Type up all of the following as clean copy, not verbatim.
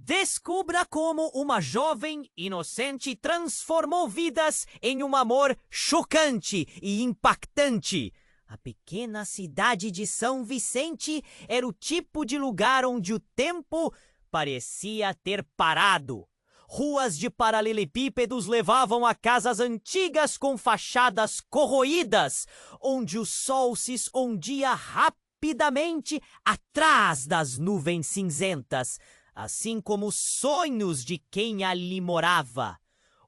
Descubra como uma jovem inocente transformou vidas em um amor chocante e impactante. A pequena cidade de São Vicente era o tipo de lugar onde o tempo parecia ter parado. Ruas de paralelepípedos levavam a casas antigas com fachadas corroídas, onde o sol se escondia rapidamente atrás das nuvens cinzentas, assim como os sonhos de quem ali morava.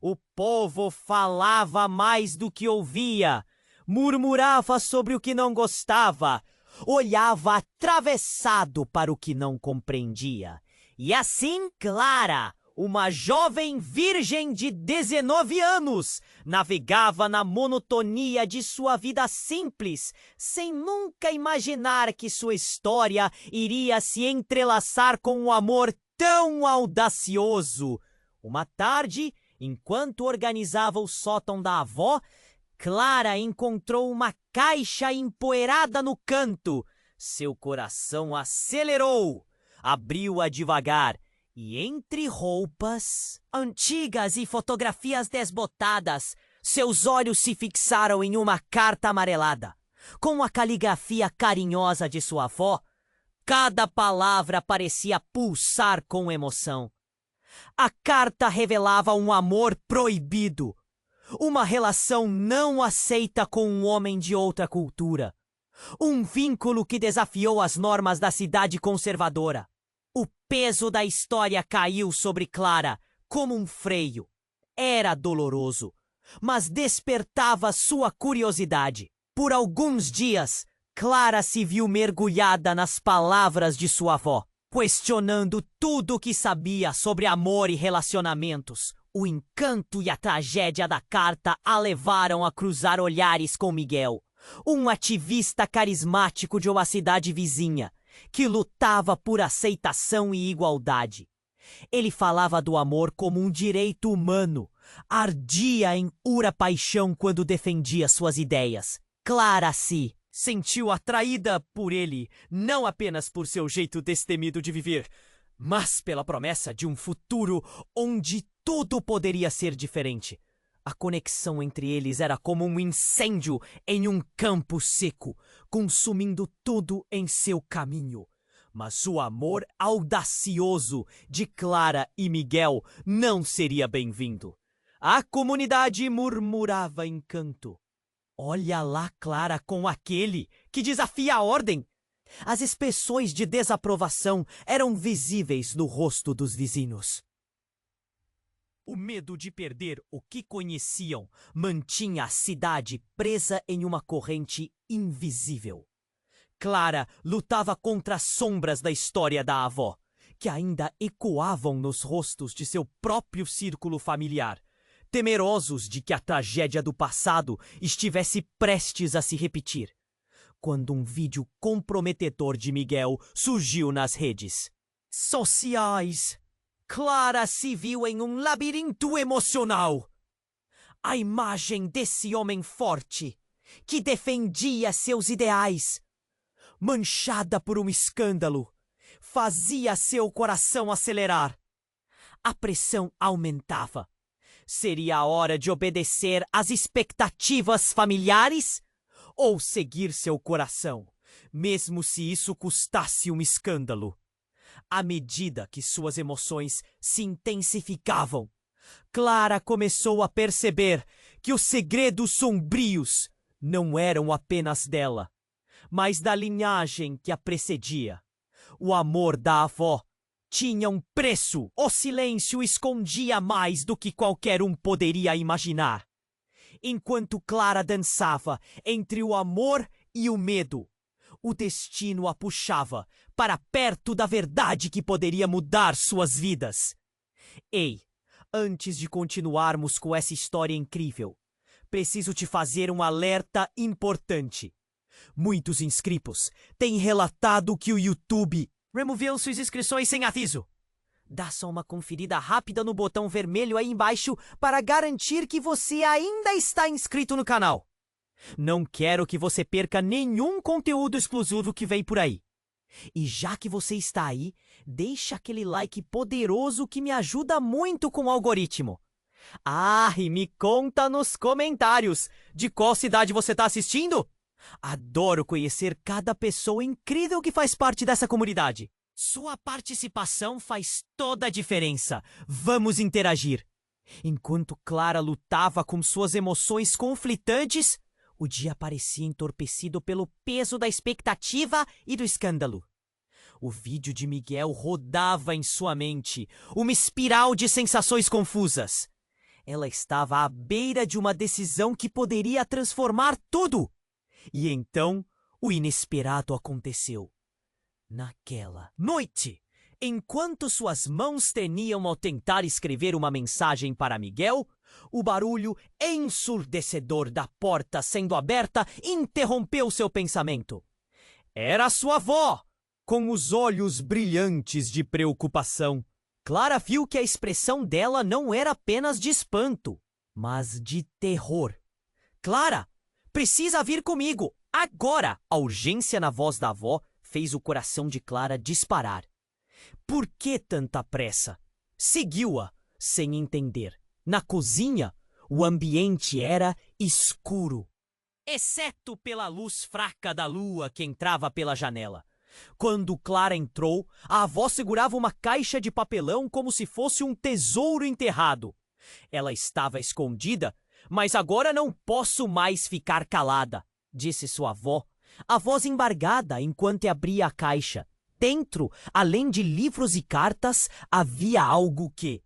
O povo falava mais do que ouvia, murmurava sobre o que não gostava, olhava atravessado para o que não compreendia. E assim, Clara, uma jovem virgem de 19 anos, navegava na monotonia de sua vida simples, sem nunca imaginar que sua história iria se entrelaçar com um amor tão audacioso. Uma tarde, enquanto organizava o sótão da avó, Clara encontrou uma caixa empoeirada no canto. Seu coração acelerou, abriu-a devagar. E entre roupas antigas e fotografias desbotadas, seus olhos se fixaram em uma carta amarelada. Com a caligrafia carinhosa de sua avó, cada palavra parecia pulsar com emoção. A carta revelava um amor proibido, uma relação não aceita com um homem de outra cultura, um vínculo que desafiou as normas da cidade conservadora. O peso da história caiu sobre Clara como um freio. Era doloroso, mas despertava sua curiosidade. Por alguns dias, Clara se viu mergulhada nas palavras de sua avó, questionando tudo o que sabia sobre amor e relacionamentos. O encanto e a tragédia da carta a levaram a cruzar olhares com Miguel, um ativista carismático de uma cidade vizinha, que lutava por aceitação e igualdade. Ele falava do amor como um direito humano, ardia em ura paixão quando defendia suas ideias. Clara se sentiu atraída por ele, não apenas por seu jeito destemido de viver, mas pela promessa de um futuro onde tudo poderia ser diferente. A conexão entre eles era como um incêndio em um campo seco, consumindo tudo em seu caminho. Mas o amor audacioso de Clara e Miguel não seria bem-vindo. A comunidade murmurava em canto. Olha lá Clara com aquele que desafia a ordem. As expressões de desaprovação eram visíveis no rosto dos vizinhos. O medo de perder o que conheciam mantinha a cidade presa em uma corrente invisível. Clara lutava contra as sombras da história da avó, que ainda ecoavam nos rostos de seu próprio círculo familiar, temerosos de que a tragédia do passado estivesse prestes a se repetir, quando um vídeo comprometedor de Miguel surgiu nas redes sociais. Clara se viu em um labirinto emocional. A imagem desse homem forte, que defendia seus ideais, manchada por um escândalo, fazia seu coração acelerar. A pressão aumentava. Seria a hora de obedecer às expectativas familiares ou seguir seu coração, mesmo se isso custasse um escândalo? À medida que suas emoções se intensificavam, Clara começou a perceber que os segredos sombrios não eram apenas dela, mas da linhagem que a precedia. O amor da avó tinha um preço. O silêncio escondia mais do que qualquer um poderia imaginar. Enquanto Clara dançava entre o amor e o medo, o destino a puxava para perto da verdade que poderia mudar suas vidas. Ei, antes de continuarmos com essa história incrível, preciso te fazer um alerta importante. Muitos inscritos têm relatado que o YouTube removeu suas inscrições sem aviso. Dá só uma conferida rápida no botão vermelho aí embaixo para garantir que você ainda está inscrito no canal. Não quero que você perca nenhum conteúdo exclusivo que vem por aí. E já que você está aí, deixa aquele like poderoso que me ajuda muito com o algoritmo. Ah, e me conta nos comentários de qual cidade você está assistindo. Adoro conhecer cada pessoa incrível que faz parte dessa comunidade. Sua participação faz toda a diferença. Vamos interagir. Enquanto Clara lutava com suas emoções conflitantes, o dia parecia entorpecido pelo peso da expectativa e do escândalo. O vídeo de Miguel rodava em sua mente, uma espiral de sensações confusas. Ela estava à beira de uma decisão que poderia transformar tudo. E então, o inesperado aconteceu. Naquela noite, enquanto suas mãos tremiam ao tentar escrever uma mensagem para Miguel, o barulho ensurdecedor da porta sendo aberta interrompeu seu pensamento. Era sua avó, com os olhos brilhantes de preocupação. Clara viu que a expressão dela não era apenas de espanto, mas de terror. Clara, precisa vir comigo, agora! A urgência na voz da avó fez o coração de Clara disparar. Por que tanta pressa? Seguiu-a, sem entender. Na cozinha, o ambiente era escuro, exceto pela luz fraca da lua que entrava pela janela. Quando Clara entrou, a avó segurava uma caixa de papelão como se fosse um tesouro enterrado. Ela estava escondida, mas agora não posso mais ficar calada, disse sua avó, a voz embargada enquanto abria a caixa. Dentro, além de livros e cartas, havia algo que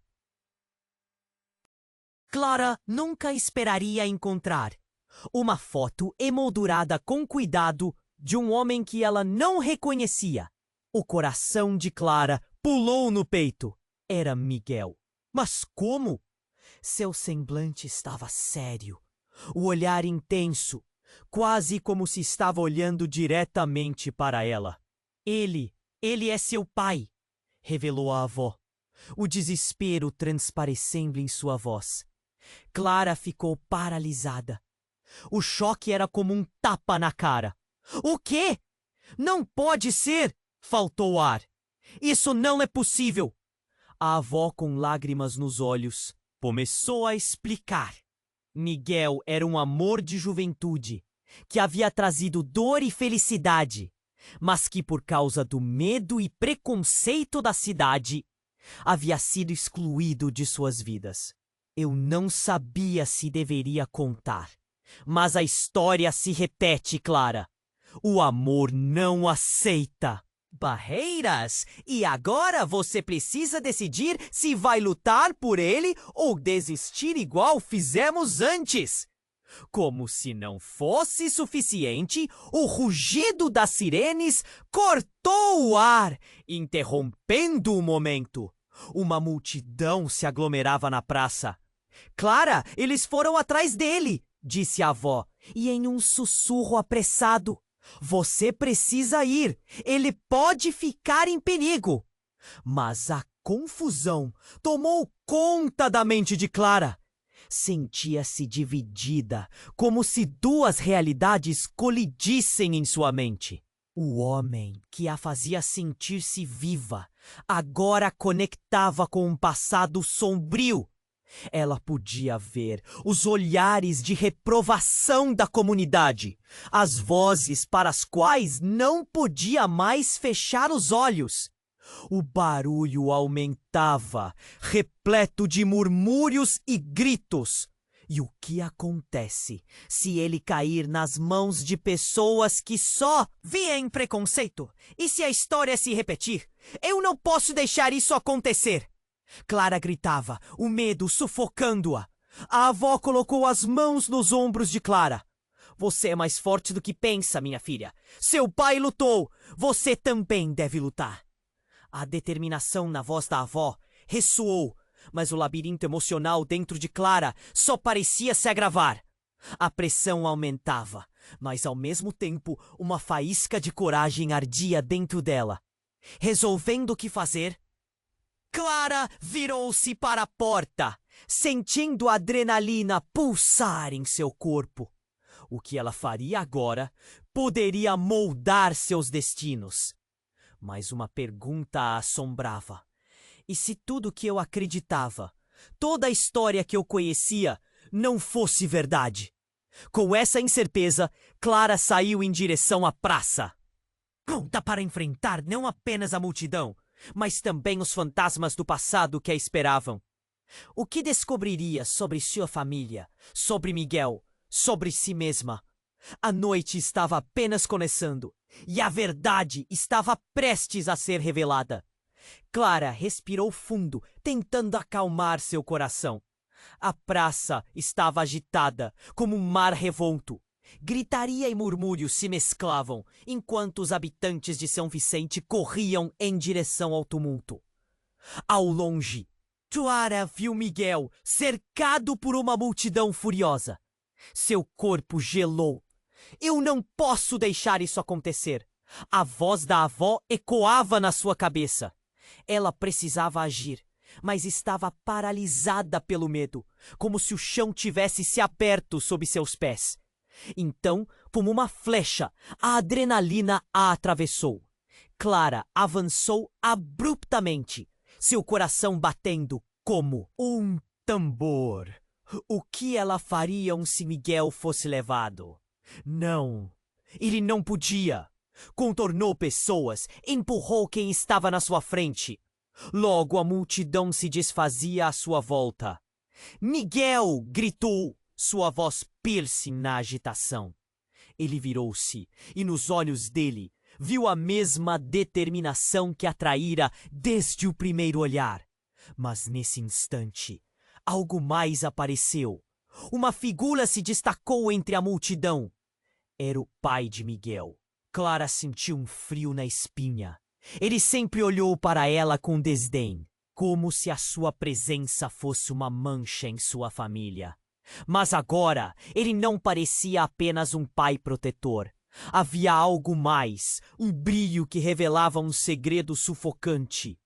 Clara nunca esperaria encontrar. Uma foto emoldurada com cuidado de um homem que ela não reconhecia. O coração de Clara pulou no peito. Era Miguel. Mas como? Seu semblante estava sério, o olhar intenso, quase como se estava olhando diretamente para ela. Ele é seu pai, revelou a avó, o desespero transparecendo em sua voz. Clara ficou paralisada. O choque era como um tapa na cara. O quê? Não pode ser! Faltou ar. Isso não é possível! A avó, com lágrimas nos olhos, começou a explicar. Miguel era um amor de juventude, que havia trazido dor e felicidade, mas que por causa do medo e preconceito da cidade, havia sido excluído de suas vidas. Eu não sabia se deveria contar, mas a história se repete, Clara. O amor não aceita barreiras, e agora você precisa decidir se vai lutar por ele ou desistir igual fizemos antes. Como se não fosse suficiente, o rugido das sirenes cortou o ar, interrompendo o momento. Uma multidão se aglomerava na praça. Clara, eles foram atrás dele, disse a avó, e em um sussurro apressado. Você precisa ir, ele pode ficar em perigo. Mas a confusão tomou conta da mente de Clara. Sentia-se dividida, como se duas realidades colidissem em sua mente. O homem que a fazia sentir-se viva agora conectava com um passado sombrio. Ela podia ver os olhares de reprovação da comunidade, as vozes para as quais não podia mais fechar os olhos. O barulho aumentava, repleto de murmúrios e gritos. E o que acontece se ele cair nas mãos de pessoas que só veem preconceito? E se a história se repetir? Eu não posso deixar isso acontecer! Clara gritava, o medo sufocando-a. A avó colocou as mãos nos ombros de Clara. Você é mais forte do que pensa, minha filha. Seu pai lutou. Você também deve lutar. A determinação na voz da avó ressoou, mas o labirinto emocional dentro de Clara só parecia se agravar. A pressão aumentava, mas ao mesmo tempo uma faísca de coragem ardia dentro dela. Resolvendo o que fazer, Clara virou-se para a porta, sentindo a adrenalina pulsar em seu corpo. O que ela faria agora poderia moldar seus destinos. Mas uma pergunta a assombrava. E se tudo que eu acreditava, toda a história que eu conhecia, não fosse verdade? Com essa incerteza, Clara saiu em direção à praça. Pronta para enfrentar não apenas a multidão, mas também os fantasmas do passado que a esperavam. O que descobriria sobre sua família, sobre Miguel, sobre si mesma? A noite estava apenas começando e a verdade estava prestes a ser revelada. Clara respirou fundo, tentando acalmar seu coração. A praça estava agitada, como um mar revolto. Gritaria e murmúrios se mesclavam, enquanto os habitantes de São Vicente corriam em direção ao tumulto. Ao longe, Clara viu Miguel cercado por uma multidão furiosa. Seu corpo gelou. Eu não posso deixar isso acontecer. A voz da avó ecoava na sua cabeça. Ela precisava agir, mas estava paralisada pelo medo, como se o chão tivesse se aberto sob seus pés. Então, como uma flecha, a adrenalina a atravessou. Clara avançou abruptamente, seu coração batendo como um tambor. O que ela faria se Miguel fosse levado? Não, ele não podia. Contornou pessoas, empurrou quem estava na sua frente. Logo a multidão se desfazia à sua volta. Miguel! Gritou, sua voz piercing na agitação. Ele virou-se e nos olhos dele viu a mesma determinação que atraíra desde o primeiro olhar. Mas nesse instante, algo mais apareceu. Uma figura se destacou entre a multidão. Era o pai de Miguel. Clara sentiu um frio na espinha. Ele sempre olhou para ela com desdém, como se a sua presença fosse uma mancha em sua família. Mas agora, ele não parecia apenas um pai protetor. Havia algo mais, um brilho que revelava um segredo sufocante.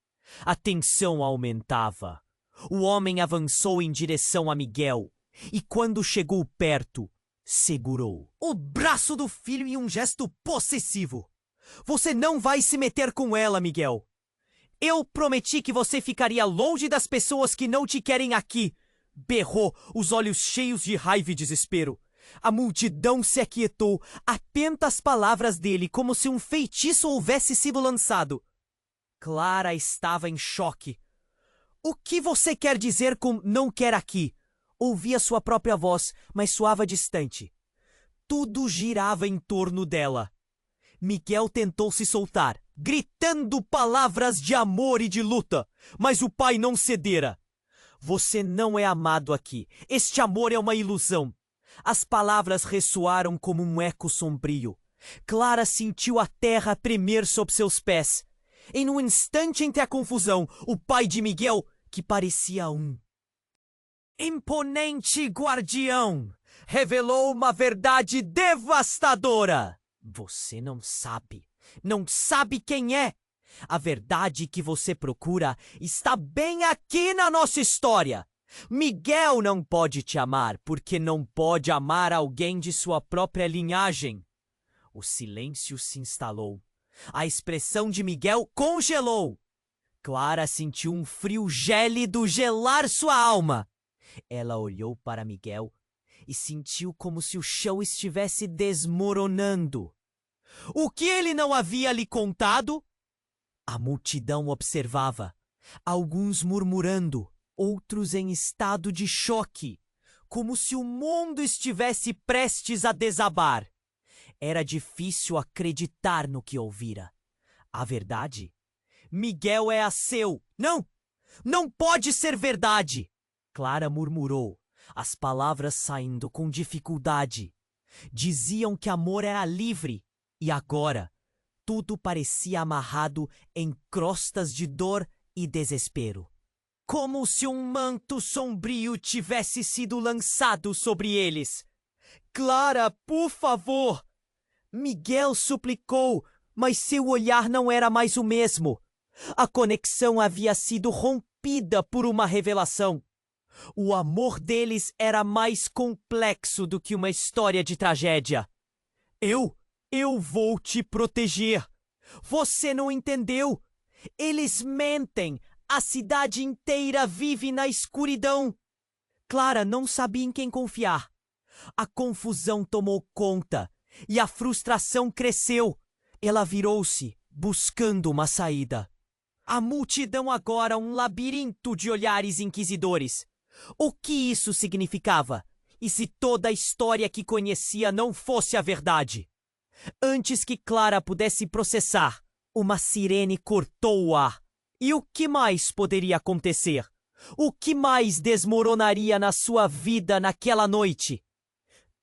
A tensão aumentava. O homem avançou em direção a Miguel, e quando chegou perto, segurou o braço do filho em um gesto possessivo. Você não vai se meter com ela, Miguel. Eu prometi que você ficaria longe das pessoas que não te querem aqui. Berrou, os olhos cheios de raiva e desespero. A multidão se aquietou, atenta às palavras dele, como se um feitiço houvesse sido lançado. Clara estava em choque. O que você quer dizer com não quer aqui? Ouvia sua própria voz, mas soava distante. Tudo girava em torno dela. Miguel tentou se soltar, gritando palavras de amor e de luta, mas o pai não cedera. Você não é amado aqui. Este amor é uma ilusão. As palavras ressoaram como um eco sombrio. Clara sentiu a terra tremer sob seus pés. Em um instante entre a confusão, o pai de Miguel, que parecia um imponente guardião, revelou uma verdade devastadora. Você não sabe quem é. A verdade que você procura está bem aqui na nossa história. Miguel não pode te amar porque não pode amar alguém de sua própria linhagem. O silêncio se instalou. A expressão de Miguel congelou. Clara sentiu um frio gélido gelar sua alma. Ela olhou para Miguel e sentiu como se o chão estivesse desmoronando. O que ele não havia lhe contado? A multidão observava, alguns murmurando, outros em estado de choque, como se o mundo estivesse prestes a desabar. Era difícil acreditar no que ouvira. A verdade? Miguel é seu. Não pode ser verdade! Clara murmurou, as palavras saindo com dificuldade. Diziam que amor era livre, e agora tudo parecia amarrado em crostas de dor e desespero. Como se um manto sombrio tivesse sido lançado sobre eles. Clara, por favor! Miguel suplicou, mas seu olhar não era mais o mesmo. A conexão havia sido rompida por uma revelação. O amor deles era mais complexo do que uma história de tragédia. Eu vou te proteger. Você não entendeu? Eles mentem. A cidade inteira vive na escuridão. Clara não sabia em quem confiar. A confusão tomou conta e a frustração cresceu. Ela virou-se, buscando uma saída. A multidão agora um labirinto de olhares inquisidores. O que isso significava? E se toda a história que conhecia não fosse a verdade? Antes que Clara pudesse processar, uma sirene cortou o ar. E o que mais poderia acontecer? O que mais desmoronaria na sua vida naquela noite?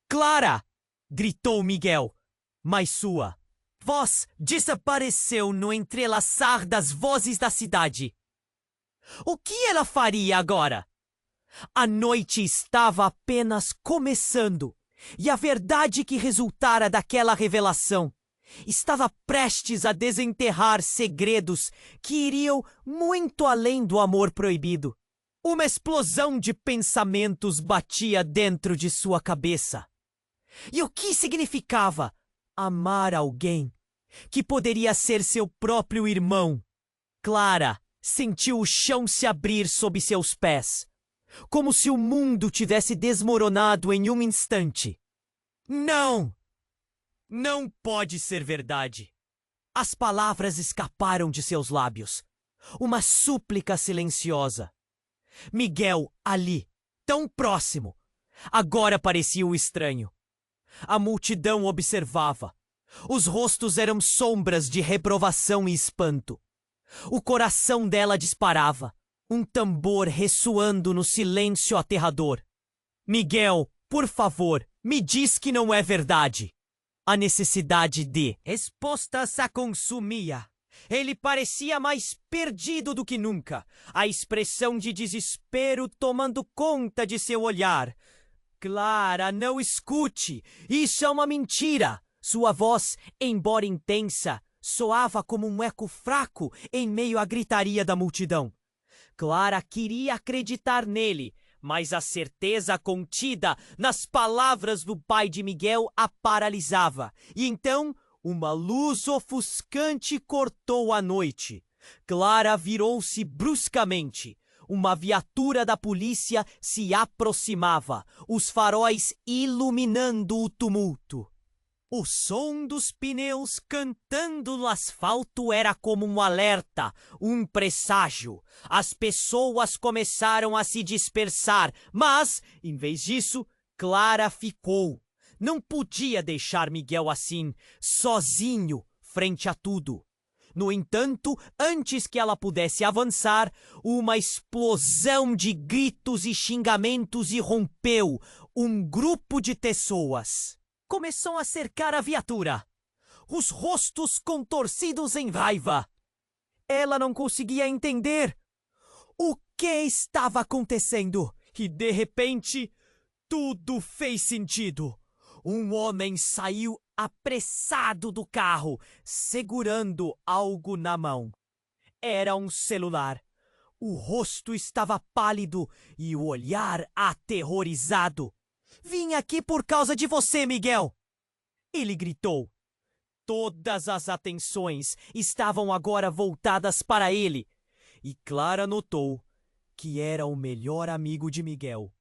Clara! Gritou Miguel. Mas sua voz desapareceu no entrelaçar das vozes da cidade. O que ela faria agora? A noite estava apenas começando, e a verdade que resultara daquela revelação estava prestes a desenterrar segredos que iriam muito além do amor proibido. Uma explosão de pensamentos batia dentro de sua cabeça. E o que significava amar alguém que poderia ser seu próprio irmão? Clara sentiu o chão se abrir sob seus pés, como se o mundo tivesse desmoronado em um instante. Não! Não pode ser verdade. As palavras escaparam de seus lábios. Uma súplica silenciosa. Miguel, ali, tão próximo, agora parecia o estranho. A multidão observava. Os rostos eram sombras de reprovação e espanto. O coração dela disparava, um tambor ressoando no silêncio aterrador. Miguel, por favor, me diz que não é verdade. A necessidade de respostas a consumia. Ele parecia mais perdido do que nunca, a expressão de desespero tomando conta de seu olhar. Clara, não escute! Isso é uma mentira! Sua voz, embora intensa, soava como um eco fraco em meio à gritaria da multidão. Clara queria acreditar nele, mas a certeza contida nas palavras do pai de Miguel a paralisava. E então, uma luz ofuscante cortou a noite. Clara virou-se bruscamente. Uma viatura da polícia se aproximava, os faróis iluminando o tumulto. O som dos pneus cantando no asfalto era como um alerta, um presságio. As pessoas começaram a se dispersar, mas, em vez disso, Clara ficou. Não podia deixar Miguel assim, sozinho, frente a tudo. No entanto, antes que ela pudesse avançar, uma explosão de gritos e xingamentos irrompeu. Um grupo de pessoas começou a cercar a viatura, os rostos contorcidos em raiva. Ela não conseguia entender o que estava acontecendo e, de repente, tudo fez sentido. Um homem saiu apressado do carro, segurando algo na mão. Era um celular. O rosto estava pálido e o olhar aterrorizado. Vim aqui por causa de você, Miguel! Ele gritou. Todas as atenções estavam agora voltadas para ele, e Clara notou que era o melhor amigo de Miguel,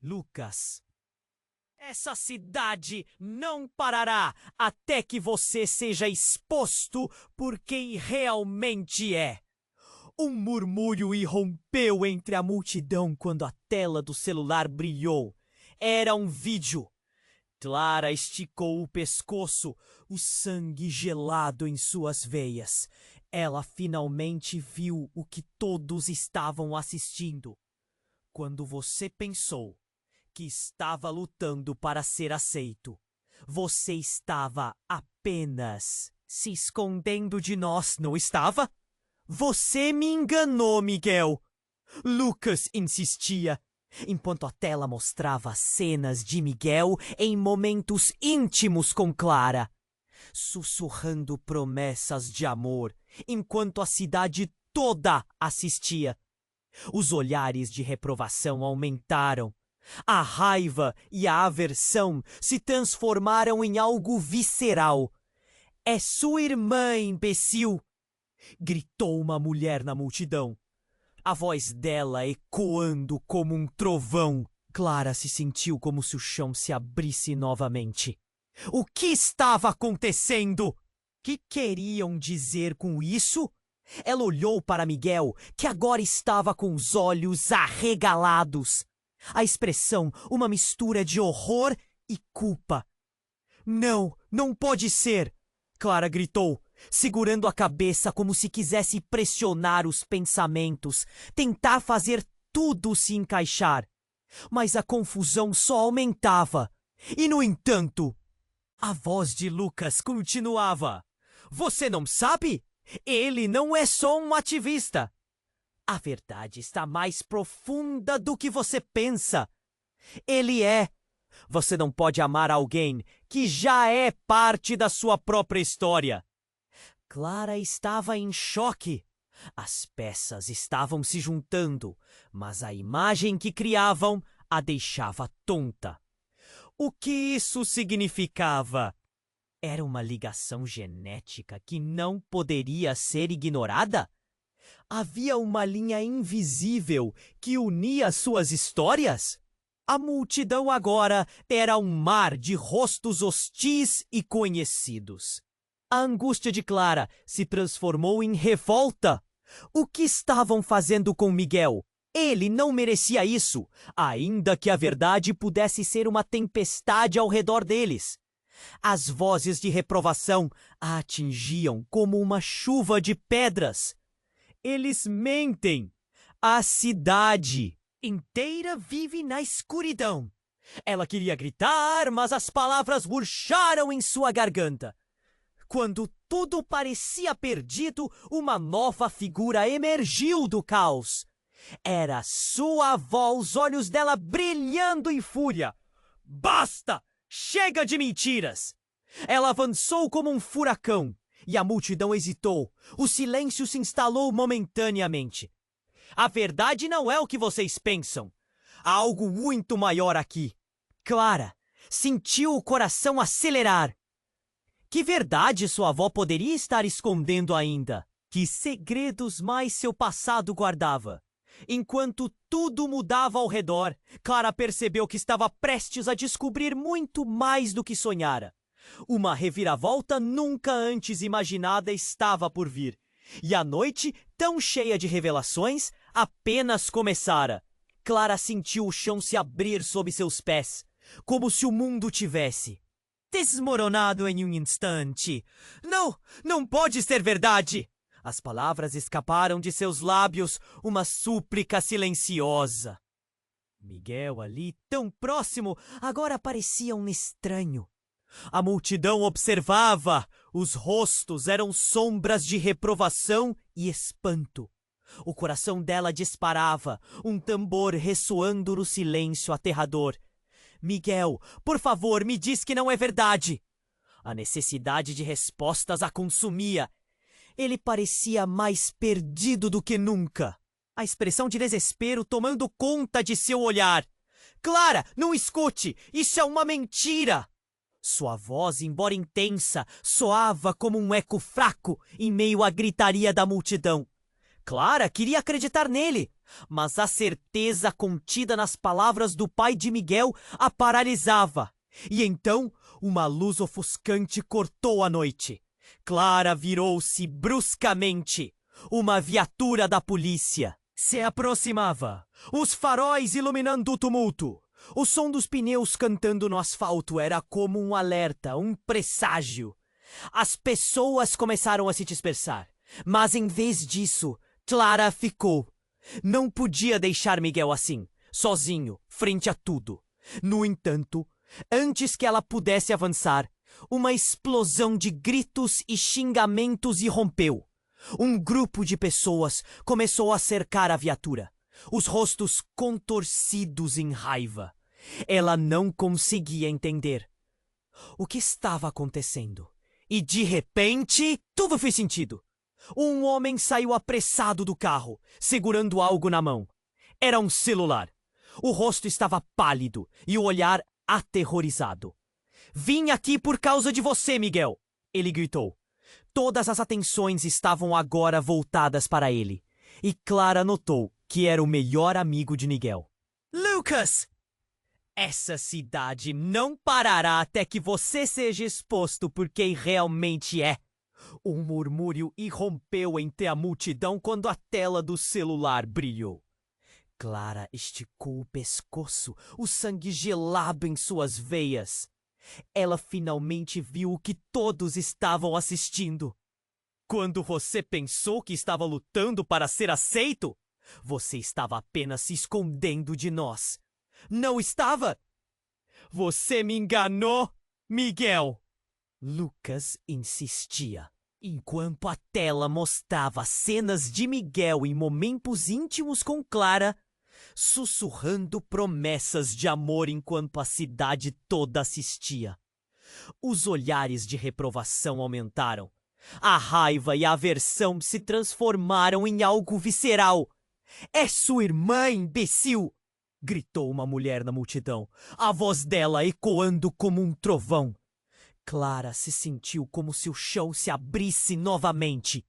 Lucas. Essa cidade não parará até que você seja exposto por quem realmente é. Um murmúrio irrompeu entre a multidão quando a tela do celular brilhou. Era um vídeo. Clara esticou o pescoço, o sangue gelado em suas veias. Ela finalmente viu o que todos estavam assistindo. Quando você pensou que estava lutando para ser aceito, você estava apenas se escondendo de nós, não estava? Você me enganou, Miguel. Lucas insistia, enquanto a tela mostrava cenas de Miguel em momentos íntimos com Clara, sussurrando promessas de amor, enquanto a cidade toda assistia. Os olhares de reprovação aumentaram. A raiva e a aversão se transformaram em algo visceral. É sua irmã, imbecil! Gritou uma mulher na multidão. A voz dela ecoando como um trovão. Clara se sentiu como se o chão se abrisse novamente. O que estava acontecendo? Que queriam dizer com isso? Ela olhou para Miguel, que agora estava com os olhos arregalados. A expressão, uma mistura de horror e culpa. Não, não pode ser! Clara gritou, segurando a cabeça como se quisesse pressionar os pensamentos, tentar fazer tudo se encaixar. Mas a confusão só aumentava. E, no entanto, a voz de Lucas continuava. Você não sabe? Ele não é só um ativista. A verdade está mais profunda do que você pensa. Ele é. Você não pode amar alguém que já é parte da sua própria história. Clara estava em choque. As peças estavam se juntando, mas a imagem que criavam a deixava tonta. O que isso significava? Era uma ligação genética que não poderia ser ignorada? Havia uma linha invisível que unia suas histórias? A multidão agora era um mar de rostos hostis e conhecidos. A angústia de Clara se transformou em revolta. O que estavam fazendo com Miguel? Ele não merecia isso, ainda que a verdade pudesse ser uma tempestade ao redor deles. As vozes de reprovação a atingiam como uma chuva de pedras. Eles mentem. A cidade inteira vive na escuridão. Ela queria gritar, mas as palavras murcharam em sua garganta. Quando tudo parecia perdido, uma nova figura emergiu do caos. Era sua avó, os olhos dela brilhando em fúria. Basta! Chega de mentiras! Ela avançou como um furacão, e a multidão hesitou. O silêncio se instalou momentaneamente. A verdade não é o que vocês pensam. Há algo muito maior aqui. Clara sentiu o coração acelerar. Que verdade sua avó poderia estar escondendo ainda? Que segredos mais seu passado guardava? Enquanto tudo mudava ao redor, Clara percebeu que estava prestes a descobrir muito mais do que sonhara. Uma reviravolta nunca antes imaginada estava por vir. E a noite, tão cheia de revelações, apenas começara. Clara sentiu o chão se abrir sob seus pés, como se o mundo tivesse desmoronado em um instante. Não, não pode ser verdade! As palavras escaparam de seus lábios, uma súplica silenciosa. Miguel, ali, tão próximo, agora parecia um estranho. A multidão observava. Os rostos eram sombras de reprovação e espanto. O coração dela disparava, um tambor ressoando no silêncio aterrador. Miguel, por favor, me diz que não é verdade. A necessidade de respostas a consumia. Ele parecia mais perdido do que nunca. A expressão de desespero tomando conta de seu olhar. Clara, não escute! Isso é uma mentira! Sua voz, embora intensa, soava como um eco fraco em meio à gritaria da multidão. Clara queria acreditar nele, mas a certeza contida nas palavras do pai de Miguel a paralisava. E então, uma luz ofuscante cortou a noite. Clara virou-se bruscamente. Uma viatura da polícia se aproximava, os faróis iluminando o tumulto. O som dos pneus cantando no asfalto era como um alerta, um presságio. As pessoas começaram a se dispersar, mas em vez disso, Clara ficou. Não podia deixar Miguel assim, sozinho, frente a tudo. No entanto, antes que ela pudesse avançar, uma explosão de gritos e xingamentos irrompeu. Um grupo de pessoas começou a cercar a viatura, os rostos contorcidos em raiva. Ela não conseguia entender o que estava acontecendo. E de repente, tudo fez sentido. Um homem saiu apressado do carro, segurando algo na mão. Era um celular. O rosto estava pálido e o olhar aterrorizado. Vim aqui por causa de você, Miguel. Ele gritou. Todas as atenções estavam agora voltadas para ele, e Clara notou que era o melhor amigo de Miguel. Lucas! Essa cidade não parará até que você seja exposto por quem realmente é. Um murmúrio irrompeu entre a multidão quando a tela do celular brilhou. Clara esticou o pescoço, o sangue gelado em suas veias. Ela finalmente viu o que todos estavam assistindo. Quando você pensou que estava lutando para ser aceito, você estava apenas se escondendo de nós. Não estava? Você me enganou, Miguel! Lucas insistia, enquanto a tela mostrava cenas de Miguel em momentos íntimos com Clara, sussurrando promessas de amor enquanto a cidade toda assistia. Os olhares de reprovação aumentaram. A raiva e a aversão se transformaram em algo visceral. É sua irmã, imbecil! Gritou uma mulher na multidão, a voz dela ecoando como um trovão. Clara se sentiu como se o chão se abrisse novamente.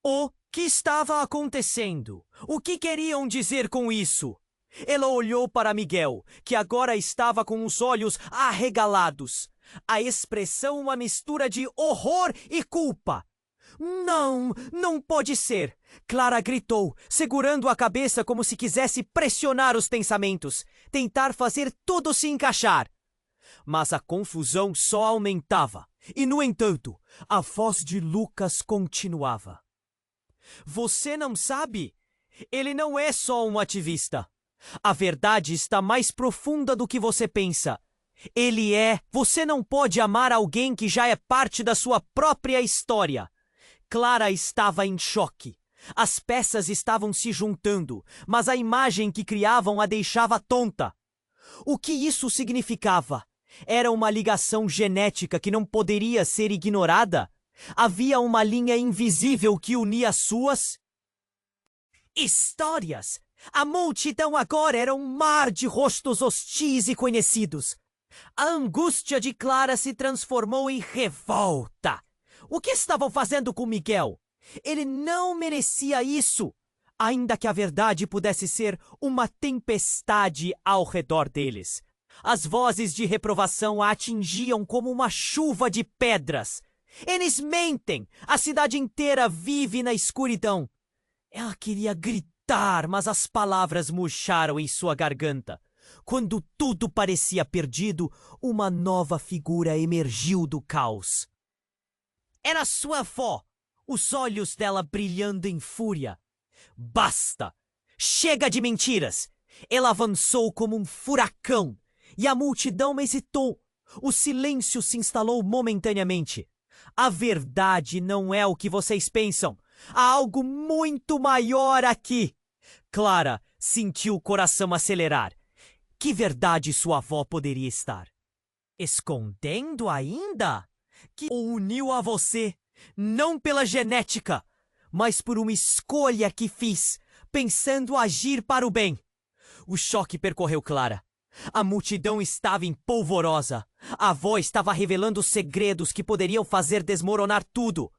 O que estava acontecendo? O que queriam dizer com isso? Ela olhou para Miguel, que agora estava com os olhos arregalados. A expressão uma mistura de horror e culpa. Não, não pode ser! Clara gritou, segurando a cabeça como se quisesse pressionar os pensamentos, tentar fazer tudo se encaixar. Mas a confusão só aumentava, e, no entanto, a voz de Lucas continuava. Você não sabe? Ele não é só um ativista. A verdade está mais profunda do que você pensa. Ele é... Você não pode amar alguém que já é parte da sua própria história. Clara estava em choque. As peças estavam se juntando, mas a imagem que criavam a deixava tonta. O que isso significava? Era uma ligação genética que não poderia ser ignorada? Havia uma linha invisível que unia as suas histórias. A multidão agora era um mar de rostos hostis e conhecidos. A angústia de Clara se transformou em revolta. O que estavam fazendo com Miguel? Ele não merecia isso, ainda que a verdade pudesse ser uma tempestade ao redor deles. As vozes de reprovação a atingiam como uma chuva de pedras. Eles mentem! A cidade inteira vive na escuridão. Ela queria gritar, mas as palavras murcharam em sua garganta. Quando tudo parecia perdido, uma nova figura emergiu do caos. Era sua avó, os olhos dela brilhando em fúria. Basta! Chega de mentiras! Ela avançou como um furacão, e a multidão hesitou. O silêncio se instalou momentaneamente. A verdade não é o que vocês pensam. Há algo muito maior aqui. Clara sentiu o coração acelerar. Que verdade sua avó poderia estar escondendo ainda? Que o uniu a você, não pela genética, mas por uma escolha que fiz, pensando agir para o bem. O choque percorreu Clara. A multidão estava empolvorosa. A avó estava revelando segredos que poderiam fazer desmoronar tudo.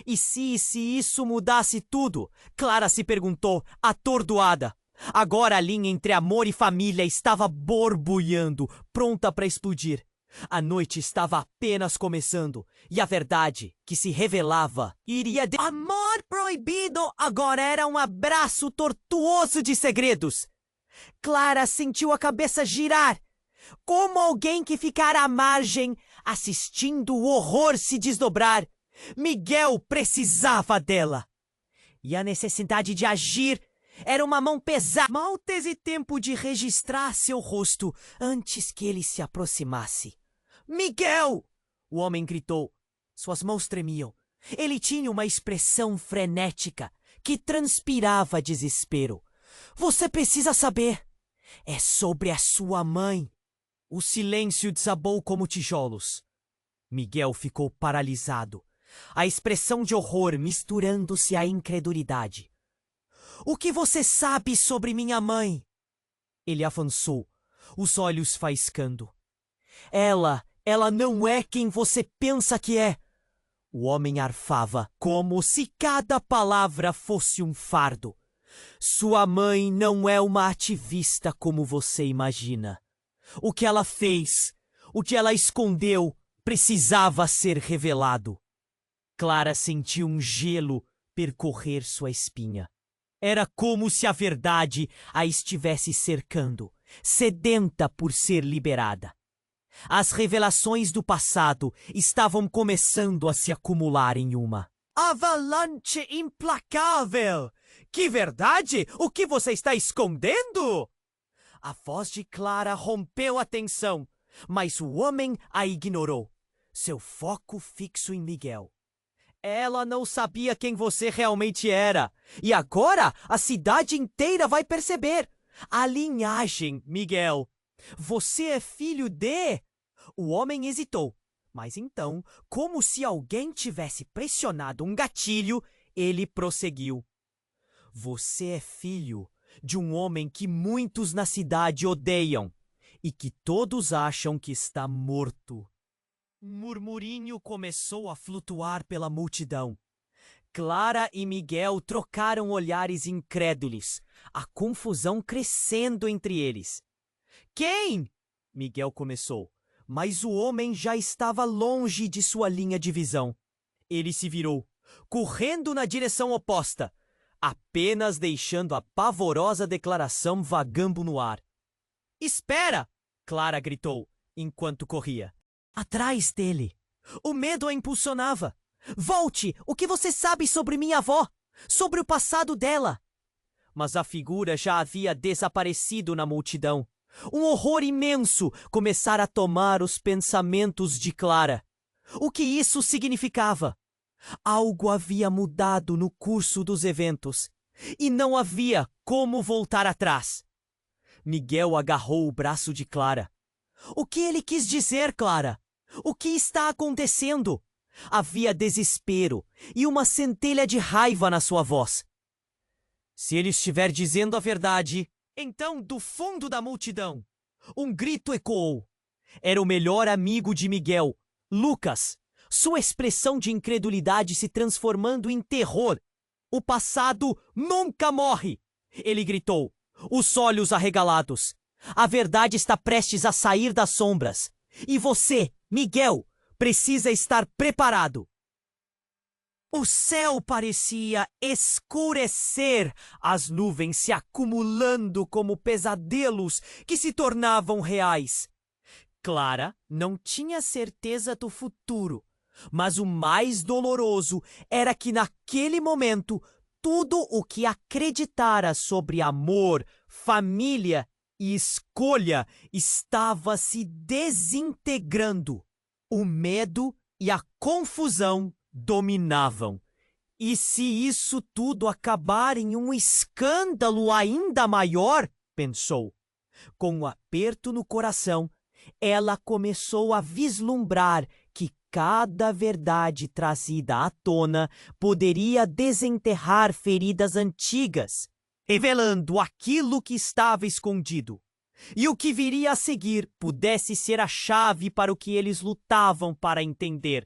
E se isso mudasse tudo? Clara se perguntou, atordoada. Agora a linha entre amor e família estava borbulhando, pronta para explodir. A noite estava apenas começando, e a verdade que se revelava iria de... Amor proibido agora era um abraço tortuoso de segredos. Clara sentiu a cabeça girar, como alguém que ficara à margem, assistindo o horror se desdobrar. Miguel precisava dela. E a necessidade de agir era uma mão pesada. Mal teve tempo de registrar seu rosto antes que ele se aproximasse. Miguel! O homem gritou. Suas mãos tremiam. Ele tinha uma expressão frenética que transpirava desespero. Você precisa saber. É sobre a sua mãe. O silêncio desabou como tijolos. Miguel ficou paralisado. A expressão de horror misturando-se à incredulidade. O que você sabe sobre minha mãe? Ele avançou, os olhos faiscando. Ela não é quem você pensa que é. O homem arfava, como se cada palavra fosse um fardo. Sua mãe não é uma ativista como você imagina. O que ela fez, o que ela escondeu, precisava ser revelado. Clara sentiu um gelo percorrer sua espinha. Era como se a verdade a estivesse cercando, sedenta por ser liberada. As revelações do passado estavam começando a se acumular em uma avalanche implacável. Que verdade? O que você está escondendo? A voz de Clara rompeu a tensão, mas o homem a ignorou, seu foco fixo em Miguel. Ela não sabia quem você realmente era, e agora a cidade inteira vai perceber. A linhagem, Miguel. Você é filho de... O homem hesitou, mas então, como se alguém tivesse pressionado um gatilho, ele prosseguiu. Você é filho de um homem que muitos na cidade odeiam e que todos acham que está morto. Um murmurinho começou a flutuar pela multidão. Clara e Miguel trocaram olhares incrédulos, a confusão crescendo entre eles. Quem? Miguel começou, mas o homem já estava longe de sua linha de visão. Ele se virou, correndo na direção oposta, apenas deixando a pavorosa declaração vagando no ar. Espera! Clara gritou, enquanto corria. Atrás dele. O medo a impulsionava. Volte! O que você sabe sobre minha avó? Sobre o passado dela? Mas a figura já havia desaparecido na multidão. Um horror imenso começara a tomar os pensamentos de Clara. O que isso significava? Algo havia mudado no curso dos eventos, e não havia como voltar atrás. Miguel agarrou o braço de Clara. O que ele quis dizer, Clara? O que está acontecendo? Havia desespero e uma centelha de raiva na sua voz. Se ele estiver dizendo a verdade, então, do fundo da multidão, um grito ecoou. Era o melhor amigo de Miguel, Lucas, sua expressão de incredulidade se transformando em terror. O passado nunca morre! Ele gritou, os olhos arregalados. A verdade está prestes a sair das sombras. E você, Miguel, precisa estar preparado. O céu parecia escurecer, as nuvens se acumulando como pesadelos que se tornavam reais. Clara não tinha certeza do futuro, mas o mais doloroso era que naquele momento tudo o que acreditara sobre amor, família e escolha estava se desintegrando. O medo e a confusão dominavam. E se isso tudo acabar em um escândalo ainda maior, pensou. Com um aperto no coração, ela começou a vislumbrar que cada verdade trazida à tona poderia desenterrar feridas antigas, revelando aquilo que estava escondido. E o que viria a seguir pudesse ser a chave para o que eles lutavam para entender.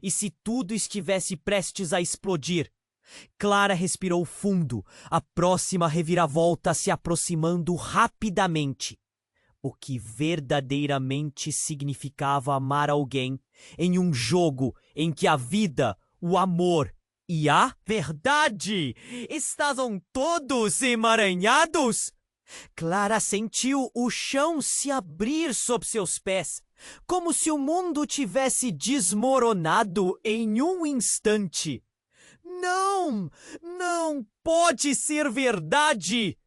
E se tudo estivesse prestes a explodir? Clara respirou fundo, a próxima reviravolta se aproximando rapidamente. O que verdadeiramente significava amar alguém em um jogo em que a vida, o amor e a verdade estavam todos emaranhados? Clara sentiu o chão se abrir sob seus pés, como se o mundo tivesse desmoronado em um instante. Não! Não pode ser verdade!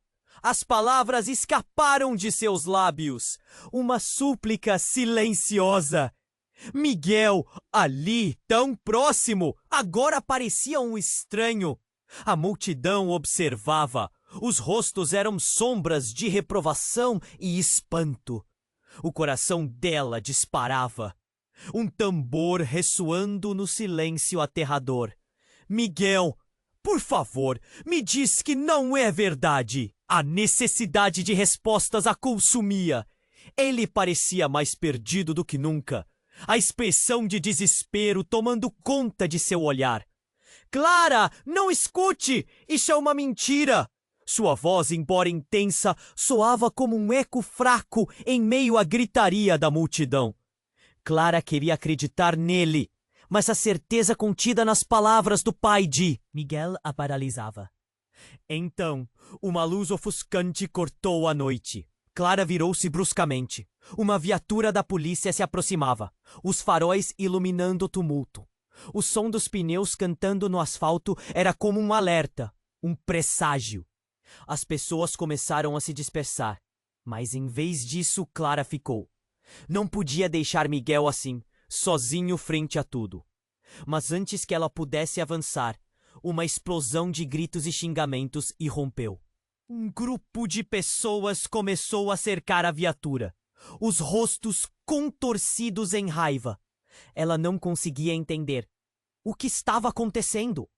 As palavras escaparam de seus lábios, uma súplica silenciosa. Miguel, ali, tão próximo, agora parecia um estranho. A multidão observava. Os rostos eram sombras de reprovação e espanto. O coração dela disparava. Um tambor ressoando no silêncio aterrador. Miguel, por favor, me diz que não é verdade. A necessidade de respostas a consumia. Ele parecia mais perdido do que nunca. a expressão de desespero tomando conta de seu olhar. Clara, não escute! Isso é uma mentira! Sua voz, embora intensa, soava como um eco fraco em meio à gritaria da multidão. Clara queria acreditar nele, mas a certeza contida nas palavras do pai de Miguel a paralisava. Então, uma luz ofuscante cortou a noite. Clara virou-se bruscamente. Uma viatura da polícia se aproximava, os faróis iluminando o tumulto. O som dos pneus cantando no asfalto era como um alerta, um presságio. As pessoas começaram a se dispersar, mas em vez disso, Clara ficou. Não podia deixar Miguel assim, sozinho frente a tudo. Mas antes que ela pudesse avançar, uma explosão de gritos e xingamentos irrompeu. Um grupo de pessoas começou a cercar a viatura, os rostos contorcidos em raiva. Ela não conseguia entender o que estava acontecendo.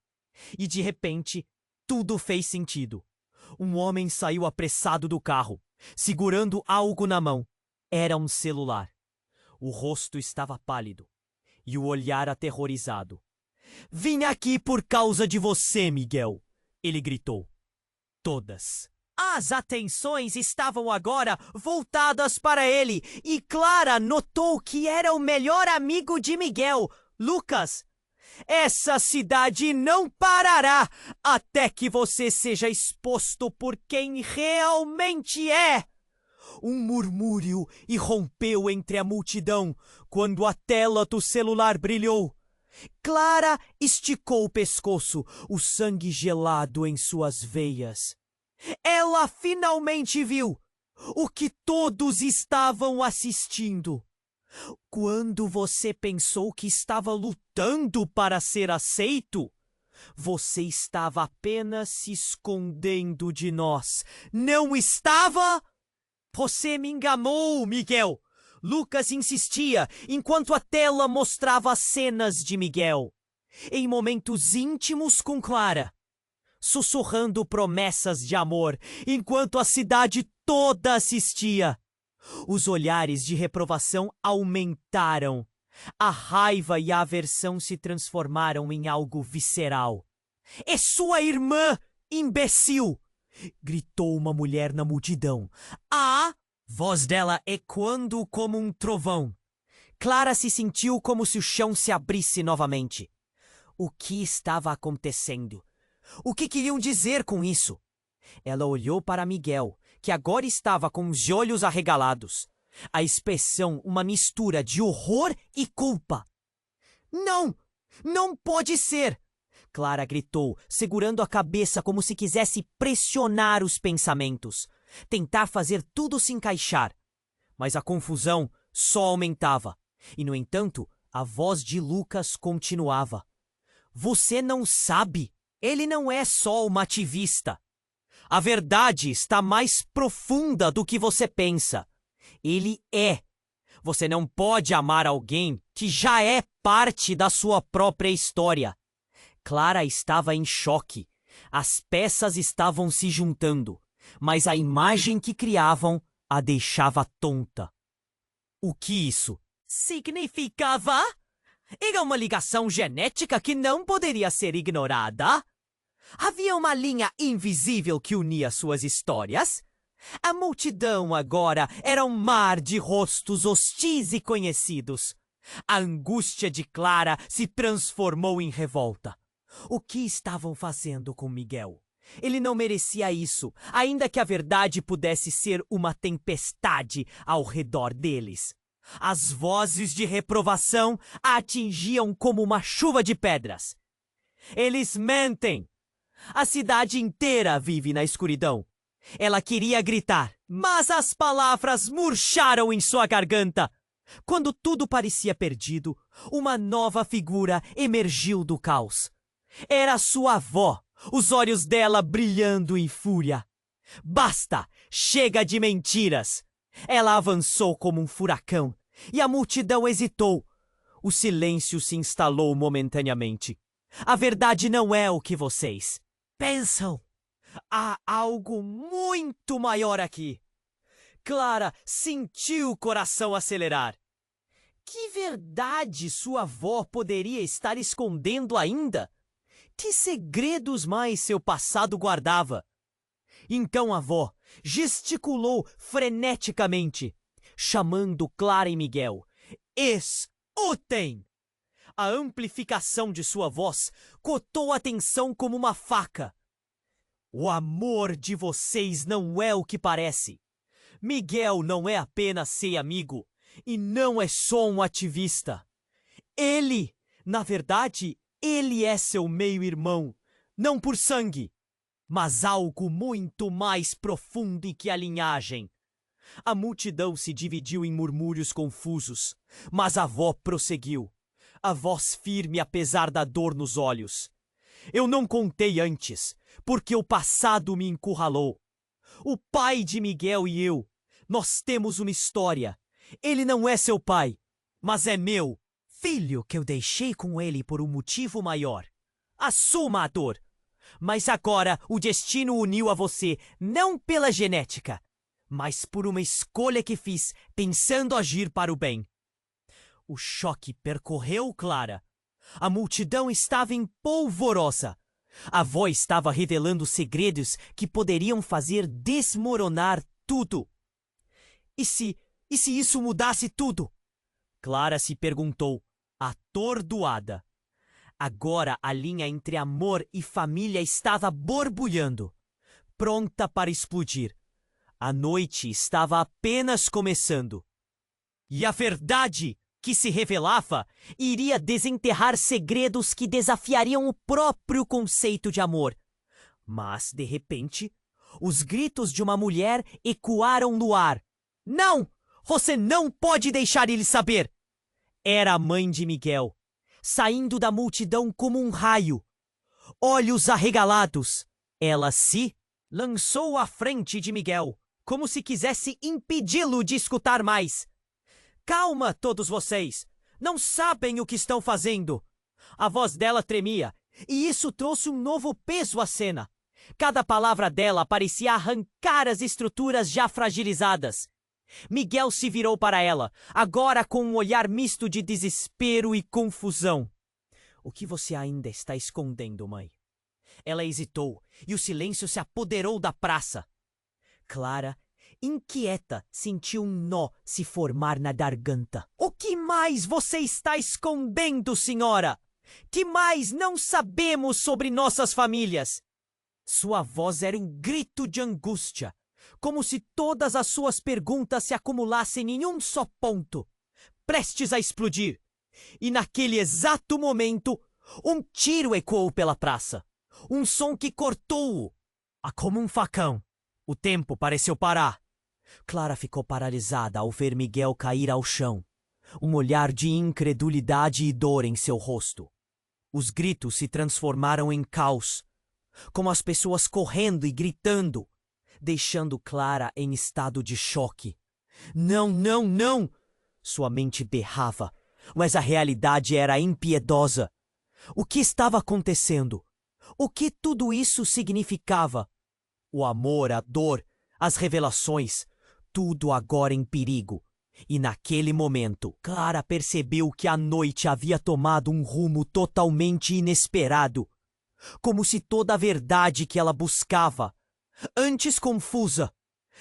E de repente, tudo fez sentido. Um homem saiu apressado do carro, segurando algo na mão. Era um celular. O rosto estava pálido e o olhar aterrorizado. "Vim aqui por causa de você, Miguel", ele gritou. Todas as atenções estavam agora voltadas para ele e Clara notou que era o melhor amigo de Miguel, Lucas. "Essa cidade não parará até que você seja exposto por quem realmente é." Um murmúrio irrompeu entre a multidão quando a tela do celular brilhou. Clara esticou o pescoço, o sangue gelado em suas veias. Ela finalmente viu o que todos estavam assistindo. Quando você pensou que estava lutando para ser aceito, você estava apenas se escondendo de nós. Não estava? Você me enganou, Miguel. Lucas insistia enquanto a tela mostrava cenas de Miguel, em momentos íntimos com Clara, sussurrando promessas de amor, enquanto a cidade toda assistia. Os olhares de reprovação aumentaram. A raiva e a aversão se transformaram em algo visceral. "É sua irmã, imbecil!" gritou uma mulher na multidão. A voz dela ecoando como um trovão. Clara se sentiu como se o chão se abrisse novamente. O que estava acontecendo? O que queriam dizer com isso? Ela olhou para Miguel, que agora estava com os olhos arregalados. A expressão uma mistura de horror e culpa. "Não! Não pode ser!" Clara gritou, segurando a cabeça como se quisesse pressionar os pensamentos, tentar fazer tudo se encaixar. Mas a confusão só aumentava. E, no entanto, a voz de Lucas continuava. "Você não sabe. Ele não é só uma ativista. A verdade está mais profunda do que você pensa. Ele é. Você não pode amar alguém que já é parte da sua própria história." Clara estava em choque. As peças estavam se juntando, mas a imagem que criavam a deixava tonta. O que isso significava? Era uma ligação genética que não poderia ser ignorada. Havia uma linha invisível que unia suas histórias. A multidão agora era um mar de rostos hostis e conhecidos. A angústia de Clara se transformou em revolta. O que estavam fazendo com Miguel? Ele não merecia isso, ainda que a verdade pudesse ser uma tempestade ao redor deles. As vozes de reprovação a atingiam como uma chuva de pedras. Eles mentem! A cidade inteira vive na escuridão. Ela queria gritar, mas as palavras murcharam em sua garganta. Quando tudo parecia perdido, uma nova figura emergiu do caos. Era sua avó, os olhos dela brilhando em fúria. "Basta! Chega de mentiras!" Ela avançou como um furacão, e a multidão hesitou. O silêncio se instalou momentaneamente. "A verdade não é o que vocês pensam. Há algo muito maior aqui." Clara sentiu o coração acelerar. Que verdade sua avó poderia estar escondendo ainda? Que segredos mais seu passado guardava? Então a avó gesticulou freneticamente, chamando Clara e Miguel. Escutem! A amplificação de sua voz cortou a atenção como uma faca. O amor de vocês não é o que parece. Miguel não é apenas seu amigo e não é só um ativista. Ele, na verdade, ele é seu meio-irmão, não por sangue, mas algo muito mais profundo que a linhagem. A multidão se dividiu em murmúrios confusos, mas a avó prosseguiu, a voz firme apesar da dor nos olhos. Eu não contei antes, porque o passado me encurralou. O pai de Miguel e eu, nós temos uma história. Ele não é seu pai, mas é meu filho que eu deixei com ele por um motivo maior. Assuma a dor. Mas agora o destino uniu a você não pela genética, mas por uma escolha que fiz pensando agir para o bem. O choque percorreu Clara. A multidão estava em polvorosa. A avó estava revelando segredos que poderiam fazer desmoronar tudo. E se isso mudasse tudo? Clara se perguntou, atordoada. Agora a linha entre amor e família estava borbulhando, pronta para explodir. A noite estava apenas começando. E a verdade que se revelava iria desenterrar segredos que desafiariam o próprio conceito de amor. Mas, de repente, os gritos de uma mulher ecoaram no ar. Não! Você não pode deixar ele saber! Era a mãe de Miguel, saindo da multidão como um raio. Olhos arregalados, ela se lançou à frente de Miguel, como se quisesse impedi-lo de escutar mais. Calma, todos vocês! Não sabem o que estão fazendo! A voz dela tremia, e isso trouxe um novo peso à cena. Cada palavra dela parecia arrancar as estruturas já fragilizadas. Miguel se virou para ela, agora com um olhar misto de desespero e confusão. O que você ainda está escondendo, mãe? Ela hesitou, e o silêncio se apoderou da praça. Clara, inquieta, sentiu um nó se formar na garganta. O que mais você está escondendo, senhora? Que mais não sabemos sobre nossas famílias? Sua voz era um grito de angústia, como se todas as suas perguntas se acumulassem em um só ponto, prestes a explodir. E naquele exato momento, um tiro ecoou pela praça. Um som que cortou-o, como um facão. O tempo pareceu parar. Clara ficou paralisada ao ver Miguel cair ao chão, um olhar de incredulidade e dor em seu rosto. Os gritos se transformaram em caos, como as pessoas correndo e gritando, deixando Clara em estado de choque. Não, não, não! Sua mente berrava, mas a realidade era impiedosa. O que estava acontecendo? O que tudo isso significava? O amor, a dor, as revelações, tudo agora em perigo. E naquele momento, Clara percebeu que a noite havia tomado um rumo totalmente inesperado. Como se toda a verdade que ela buscava, antes confusa,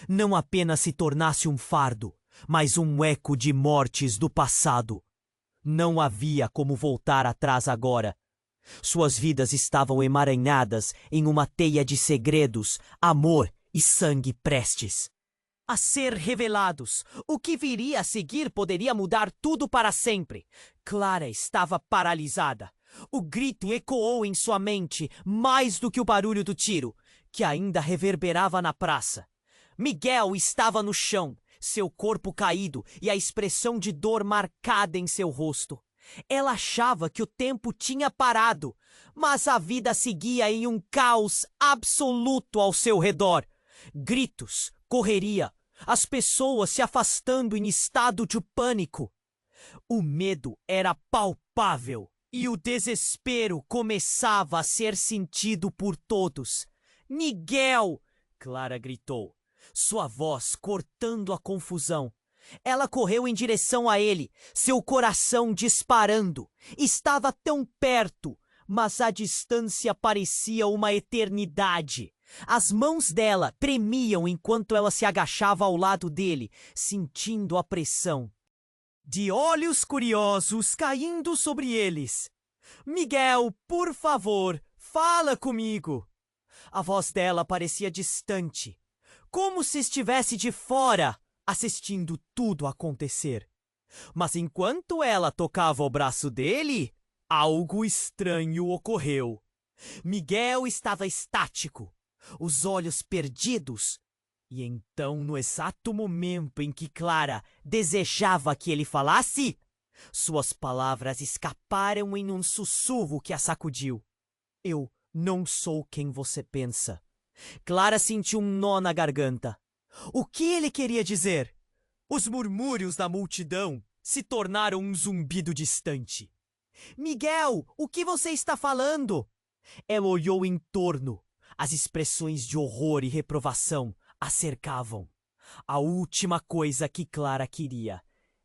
não apenas se tornasse um fardo, mas um eco de mortes do passado. Não havia como voltar atrás agora. Suas vidas estavam emaranhadas em uma teia de segredos, amor e sangue prestes a ser revelados. O que viria a seguir poderia mudar tudo para sempre. Clara estava paralisada. O grito ecoou em sua mente mais do que o barulho do tiro, que ainda reverberava na praça. Miguel estava no chão, seu corpo caído e a expressão de dor marcada em seu rosto. Ela achava que o tempo tinha parado, mas a vida seguia em um caos absoluto ao seu redor. Gritos, correria, as pessoas se afastando em estado de pânico. O medo era palpável e o desespero começava a ser sentido por todos. Miguel! Clara gritou, sua voz cortando a confusão. Ela correu em direção a ele, seu coração disparando. Estava tão perto, mas a distância parecia uma eternidade. As mãos dela tremiam enquanto ela se agachava ao lado dele, sentindo a pressão de olhos curiosos caindo sobre eles. Miguel, por favor, fala comigo. A voz dela parecia distante, como se estivesse de fora, assistindo tudo acontecer. Mas enquanto ela tocava o braço dele, algo estranho ocorreu. Miguel estava estático, os olhos perdidos. E então, no exato momento em que Clara desejava que ele falasse, suas palavras escaparam em um sussurro que a sacudiu. Eu não sou quem você pensa. Clara sentiu um nó na garganta. O que ele queria dizer? Os murmúrios da multidão se tornaram um zumbido distante. Miguel, o que você está falando? Ela olhou em torno. As expressões de horror e reprovação a cercavam. A última coisa que Clara queria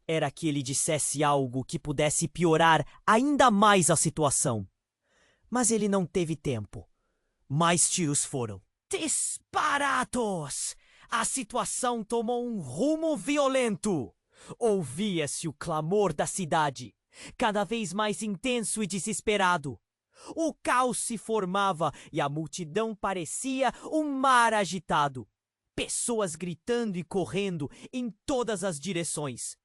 era que ele dissesse algo que pudesse piorar ainda mais a situação. Mas ele não teve tempo. Mais tiros foram disparados! A situação tomou um rumo violento. Ouvia-se o clamor da cidade, cada vez mais intenso e desesperado. O caos se formava e a multidão parecia um mar agitado. Pessoas gritando e correndo em todas as direções.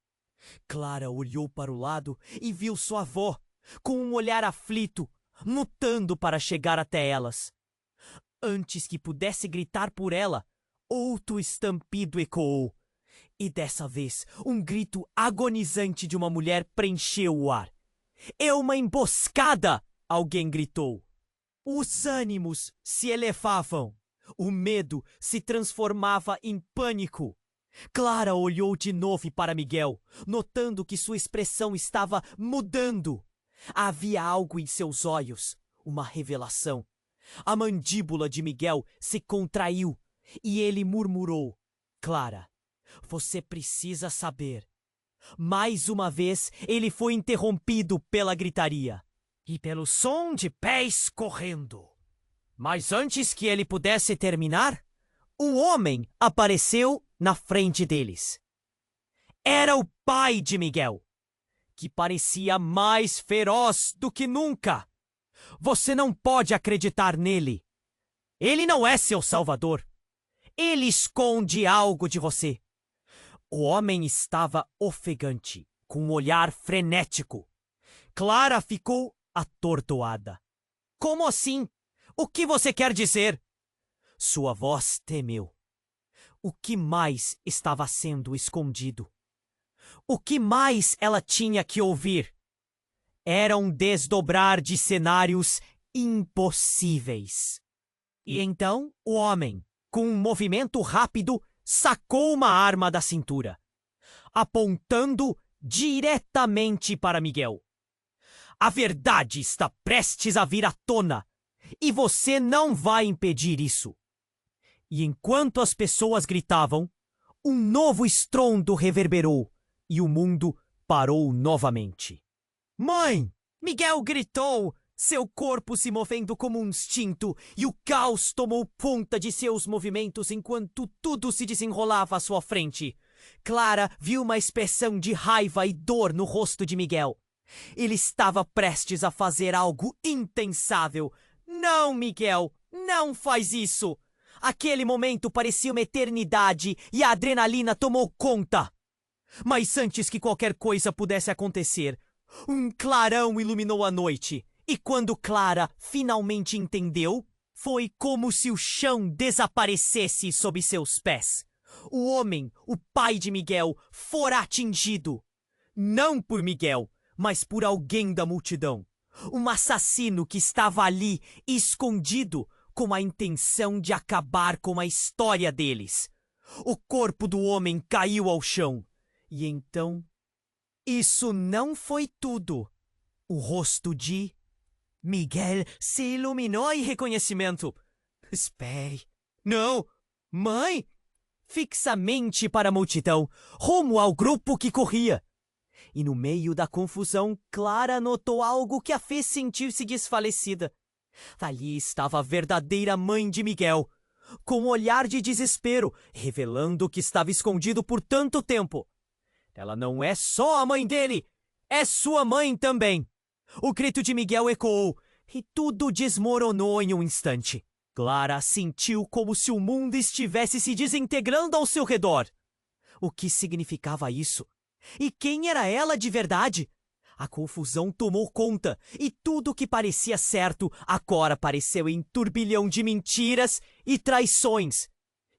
Clara olhou para o lado e viu sua avó, com um olhar aflito, lutando para chegar até elas. Antes que pudesse gritar por ela, outro estampido ecoou. E dessa vez, um grito agonizante de uma mulher preencheu o ar. É uma emboscada! Alguém gritou. Os ânimos se elevavam. O medo se transformava em pânico. Clara olhou de novo para Miguel, notando que sua expressão estava mudando. Havia algo em seus olhos, uma revelação. A mandíbula de Miguel se contraiu e ele murmurou: Clara, você precisa saber. Mais uma vez, ele foi interrompido pela gritaria e pelo som de pés correndo. Mas antes que ele pudesse terminar, o homem apareceu na frente deles. Era o pai de Miguel, que parecia mais feroz do que nunca. Você não pode acreditar nele. Ele não é seu salvador. Ele esconde algo de você. O homem estava ofegante, com um olhar frenético. Clara ficou atordoada. Como assim? O que você quer dizer? Sua voz tremeu. O que mais estava sendo escondido? O que mais ela tinha que ouvir? Era um desdobrar de cenários impossíveis. E então o homem, com um movimento rápido, sacou uma arma da cintura, apontando diretamente para Miguel. A verdade está prestes a vir à tona, e você não vai impedir isso. E enquanto as pessoas gritavam, um novo estrondo reverberou e o mundo parou novamente. Mãe! Miguel gritou, seu corpo se movendo como um instinto, e o caos tomou conta de seus movimentos enquanto tudo se desenrolava à sua frente. Clara viu uma expressão de raiva e dor no rosto de Miguel. Ele estava prestes a fazer algo impensável. Não, Miguel, não faz isso! Aquele momento parecia uma eternidade e a adrenalina tomou conta. Mas antes que qualquer coisa pudesse acontecer, um clarão iluminou a noite. E quando Clara finalmente entendeu, foi como se o chão desaparecesse sob seus pés. O homem, o pai de Miguel, fora atingido. Não por Miguel, mas por alguém da multidão. Um assassino que estava ali, escondido, com a intenção de acabar com a história deles. O corpo do homem caiu ao chão. E então, isso não foi tudo. O rosto de Miguel se iluminou em reconhecimento. Espere. Não! Mãe! fixamente para a multidão, rumo ao grupo que corria. E no meio da confusão, Clara notou algo que a fez sentir-se desfalecida. Ali estava a verdadeira mãe de Miguel, com um olhar de desespero, revelando o que estava escondido por tanto tempo. Ela não é só a mãe dele, é sua mãe também. O grito de Miguel ecoou e tudo desmoronou em um instante. Clara sentiu como se o mundo estivesse se desintegrando ao seu redor. O que significava isso? E quem era ela de verdade? A confusão tomou conta e tudo que parecia certo agora pareceu em turbilhão de mentiras e traições.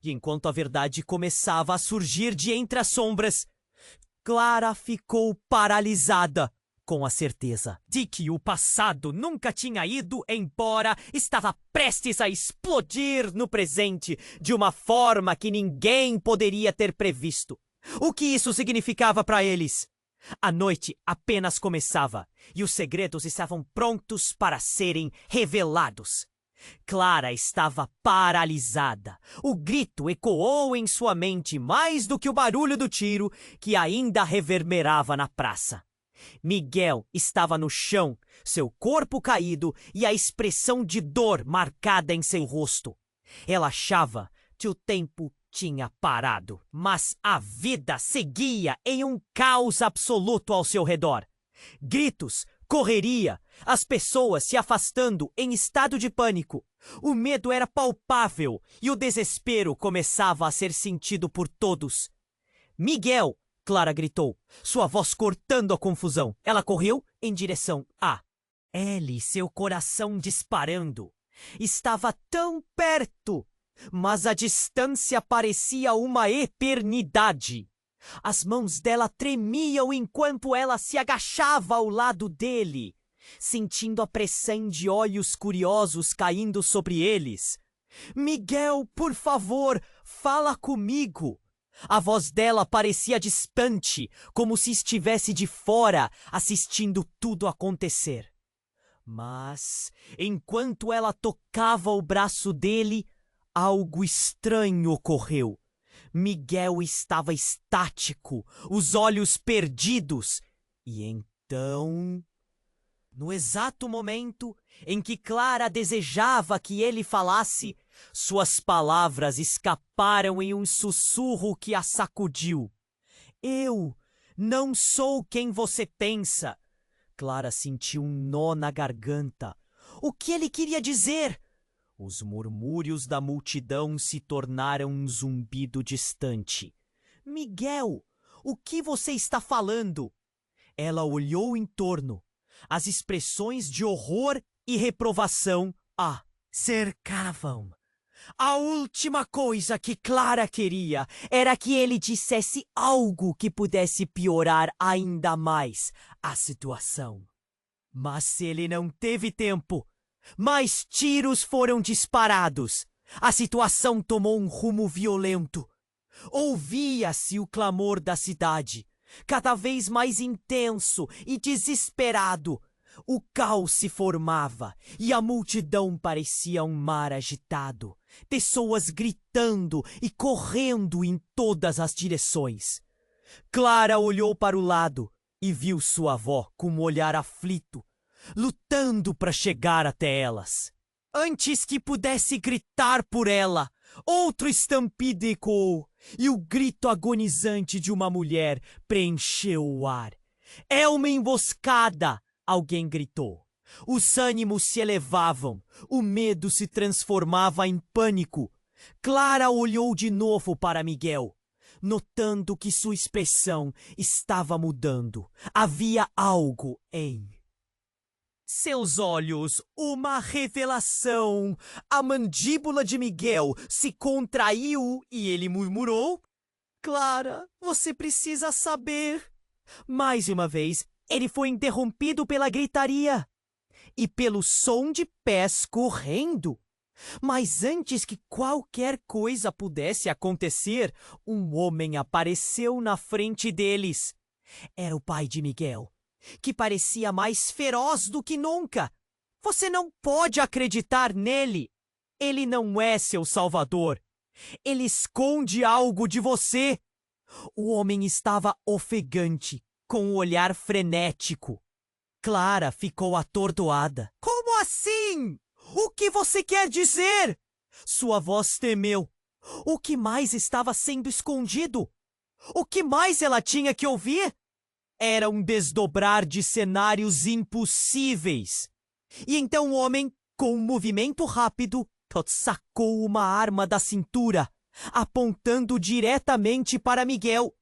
E enquanto a verdade começava a surgir de entre as sombras, Clara ficou paralisada com a certeza de que o passado nunca tinha ido embora, estava prestes a explodir no presente de uma forma que ninguém poderia ter previsto. O que isso significava para eles? A noite apenas começava e os segredos estavam prontos para serem revelados. Clara estava paralisada. O grito ecoou em sua mente mais do que o barulho do tiro que ainda reverberava na praça. Miguel estava no chão, seu corpo caído e a expressão de dor marcada em seu rosto. Ela achava que o tempo tinha parado, mas a vida seguia em um caos absoluto ao seu redor. Gritos, correria, as pessoas se afastando em estado de pânico. O medo era palpável e o desespero começava a ser sentido por todos. Miguel! Clara gritou, sua voz cortando a confusão. Ela correu em direção a ele, seu coração disparando. Estava tão perto, mas a distância parecia uma eternidade. As mãos dela tremiam enquanto ela se agachava ao lado dele, sentindo a pressão de olhos curiosos caindo sobre eles. Miguel, por favor, fala comigo. A voz dela parecia distante, como se estivesse de fora, assistindo tudo acontecer. Mas, enquanto ela tocava o braço dele, algo estranho ocorreu. Miguel estava estático, os olhos perdidos. E então, no exato momento em que Clara desejava que ele falasse, suas palavras escaparam em um sussurro que a sacudiu. Eu não sou quem você pensa. Clara sentiu um nó na garganta. O que ele queria dizer? Os murmúrios da multidão se tornaram um zumbido distante. Miguel, o que você está falando? Ela olhou em torno. As expressões de horror e reprovação a cercavam. A última coisa que Clara queria era que ele dissesse algo que pudesse piorar ainda mais a situação. Mas ele não teve tempo. Mais tiros foram disparados. A situação tomou um rumo violento. Ouvia-se o clamor da cidade, cada vez mais intenso e desesperado. O caos se formava e a multidão parecia um mar agitado. Pessoas gritando e correndo em todas as direções. Clara olhou para o lado e viu sua avó com um olhar aflito, lutando para chegar até elas. Antes que pudesse gritar por ela, outro estampido ecoou e o grito agonizante de uma mulher preencheu o ar. É uma emboscada! Alguém gritou. Os ânimos se elevavam, o medo se transformava em pânico. Clara olhou de novo para Miguel, notando que sua expressão estava mudando. Havia algo em seus olhos, uma revelação. A mandíbula de Miguel se contraiu e ele murmurou: Clara, você precisa saber. Mais uma vez, ele foi interrompido pela gritaria e pelo som de pés correndo. Mas antes que qualquer coisa pudesse acontecer, um homem apareceu na frente deles. Era o pai de Miguel, que parecia mais feroz do que nunca. Você não pode acreditar nele. Ele não é seu salvador. Ele esconde algo de você. O homem estava ofegante, com um olhar frenético. Clara ficou atordoada. Como assim? O que você quer dizer? Sua voz tremeu. O que mais estava sendo escondido? O que mais ela tinha que ouvir? Era um desdobrar de cenários impossíveis. E então o homem, com um movimento rápido, sacou uma arma da cintura, apontando diretamente para Miguel.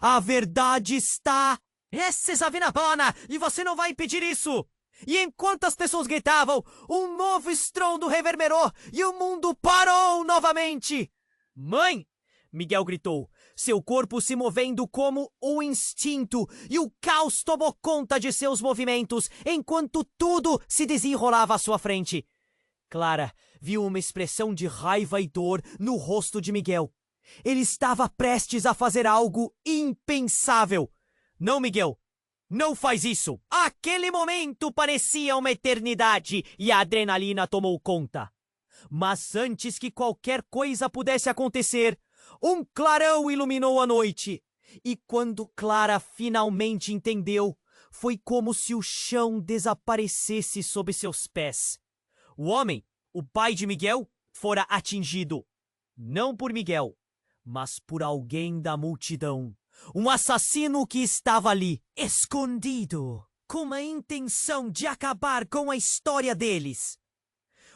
A verdade está... Essa examina bona, e você não vai impedir isso! E enquanto as pessoas gritavam, um novo estrondo reverberou e o mundo parou novamente. Mãe! Miguel gritou, seu corpo se movendo como um instinto, e o caos tomou conta de seus movimentos, enquanto tudo se desenrolava à sua frente. Clara viu uma expressão de raiva e dor no rosto de Miguel. Ele estava prestes a fazer algo impensável. Não, Miguel, não faz isso! Aquele momento parecia uma eternidade e a adrenalina tomou conta. Mas antes que qualquer coisa pudesse acontecer, um clarão iluminou a noite. E quando Clara finalmente entendeu, foi como se o chão desaparecesse sob seus pés. O homem, o pai de Miguel, fora atingido. Não por Miguel, mas por alguém da multidão. Um assassino que estava ali, escondido, com a intenção de acabar com a história deles.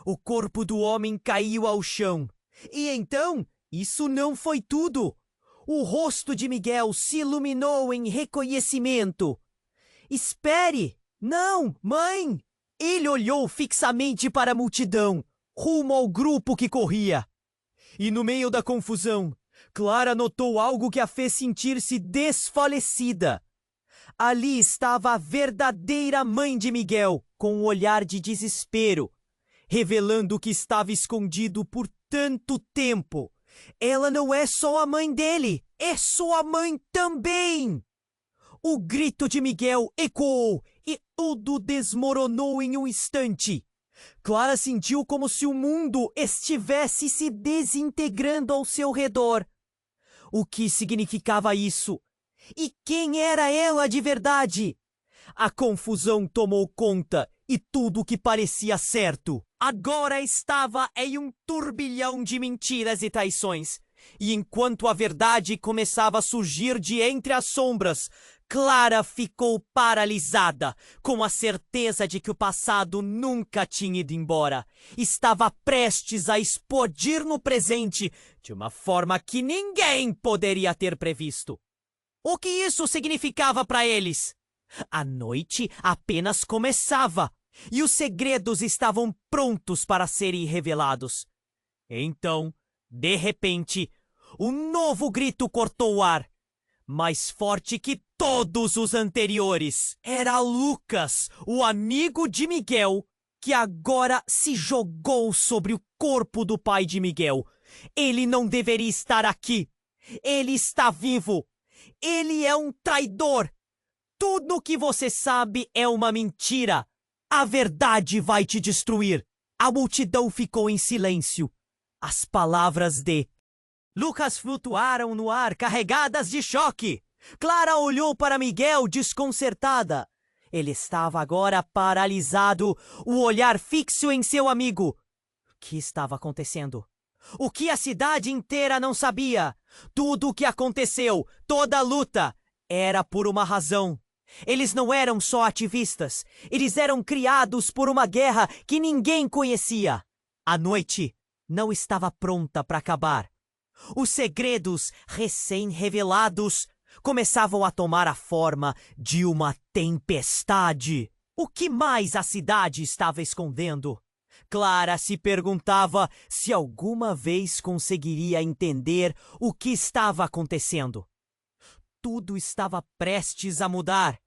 O corpo do homem caiu ao chão. E então, isso não foi tudo. O rosto de Miguel se iluminou em reconhecimento. Espere! Não, mãe! Ele olhou fixamente para a multidão, rumo ao grupo que corria. E no meio da confusão, Clara notou algo que a fez sentir-se desfalecida. Ali estava a verdadeira mãe de Miguel, com um olhar de desespero, revelando o que estava escondido por tanto tempo. Ela não é só a mãe dele, é sua mãe também! O grito de Miguel ecoou e tudo desmoronou em um instante. Clara sentiu como se o mundo estivesse se desintegrando ao seu redor. O que significava isso? E quem era ela de verdade? A confusão tomou conta e tudo o que parecia certo agora estava em um turbilhão de mentiras e traições. E enquanto a verdade começava a surgir de entre as sombras, Clara ficou paralisada, com a certeza de que o passado nunca tinha ido embora. Estava prestes a explodir no presente de uma forma que ninguém poderia ter previsto. O que isso significava para eles? A noite apenas começava e os segredos estavam prontos para serem revelados. Então, de repente, um novo grito cortou o ar, mais forte que todos os anteriores. Era Lucas, o amigo de Miguel, que agora se jogou sobre o corpo do pai de Miguel. Ele não deveria estar aqui. Ele está vivo. Ele é um traidor. Tudo o que você sabe é uma mentira. A verdade vai te destruir. A multidão ficou em silêncio. As palavras de Lucas flutuaram no ar, carregadas de choque. Clara olhou para Miguel desconcertada. Ele estava agora paralisado, o olhar fixo em seu amigo. O que estava acontecendo? O que a cidade inteira não sabia? Tudo o que aconteceu, toda a luta, era por uma razão. Eles não eram só ativistas. Eles eram criados por uma guerra que ninguém conhecia. A noite não estava pronta para acabar. Os segredos recém-revelados começavam a tomar a forma de uma tempestade. O que mais a cidade estava escondendo? Clara se perguntava se alguma vez conseguiria entender o que estava acontecendo. Tudo estava prestes a mudar,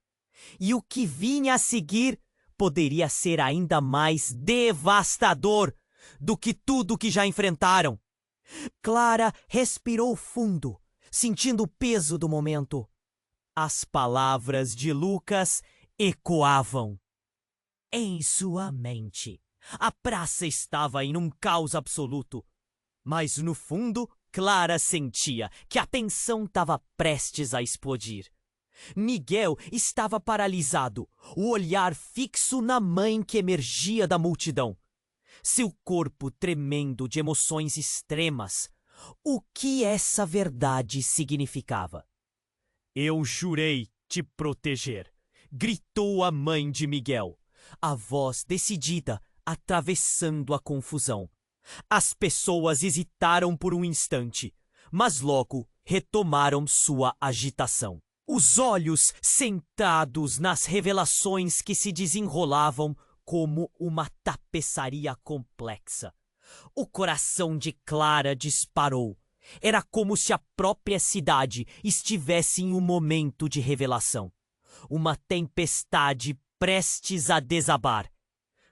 e o que vinha a seguir poderia ser ainda mais devastador do que tudo que já enfrentaram. Clara respirou fundo, sentindo o peso do momento. As palavras de Lucas ecoavam em sua mente. A praça estava em um caos absoluto, mas no fundo Clara sentia que a tensão estava prestes a explodir. Miguel estava paralisado, o olhar fixo na mãe que emergia da multidão. Seu corpo tremendo de emoções extremas. O que essa verdade significava? Eu jurei te proteger, gritou a mãe de Miguel, a voz decidida, atravessando a confusão. As pessoas hesitaram por um instante, mas logo retomaram sua agitação. Os olhos centrados nas revelações que se desenrolavam como uma tapeçaria complexa. O coração de Clara disparou. Era como se a própria cidade estivesse em um momento de revelação. Uma tempestade prestes a desabar.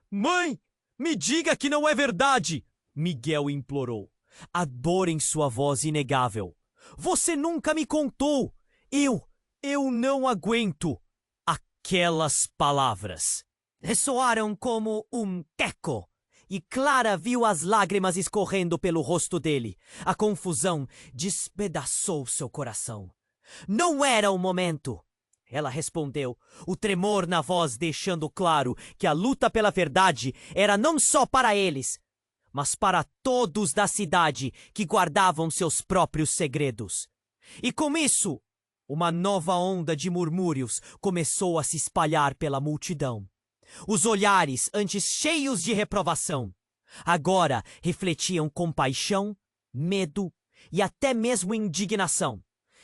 Mãe, me diga que não é verdade! Miguel implorou, a dor em sua voz inegável. Você nunca me contou! Eu não aguento! Aquelas palavras ressoaram como um eco, e Clara viu as lágrimas escorrendo pelo rosto dele. A confusão despedaçou seu coração. Não era o momento! Ela respondeu, o tremor na voz deixando claro que a luta pela verdade era não só para eles, mas para todos da cidade que guardavam seus próprios segredos. E com isso, uma nova onda de murmúrios começou a se espalhar pela multidão. Os olhares, antes cheios de reprovação, agora refletiam compaixão, medo e até mesmo indignação.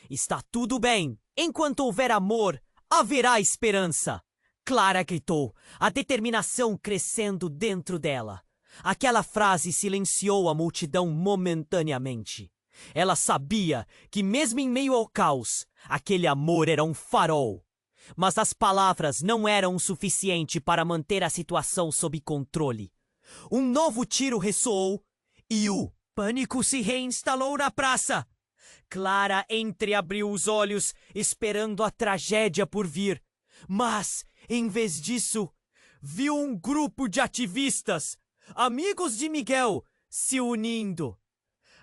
Está tudo bem. Enquanto houver amor, haverá esperança. Clara gritou, a determinação crescendo dentro dela. Aquela frase silenciou a multidão momentaneamente. Ela sabia que mesmo em meio ao caos, aquele amor era um farol. Mas as palavras não eram o suficiente para manter a situação sob controle. Um novo tiro ressoou e o pânico se reinstalou na praça. Clara entreabriu os olhos, esperando a tragédia por vir. Mas, em vez disso, viu um grupo de ativistas, amigos de Miguel, se unindo.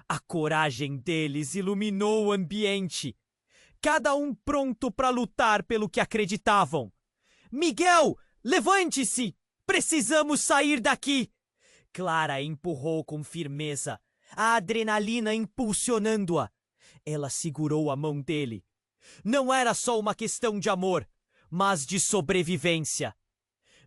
A coragem deles iluminou o ambiente. Cada um pronto para lutar pelo que acreditavam. Miguel, levante-se! Precisamos sair daqui! Clara empurrou com firmeza, a adrenalina impulsionando-a. Ela segurou a mão dele. Não era só uma questão de amor, mas de sobrevivência.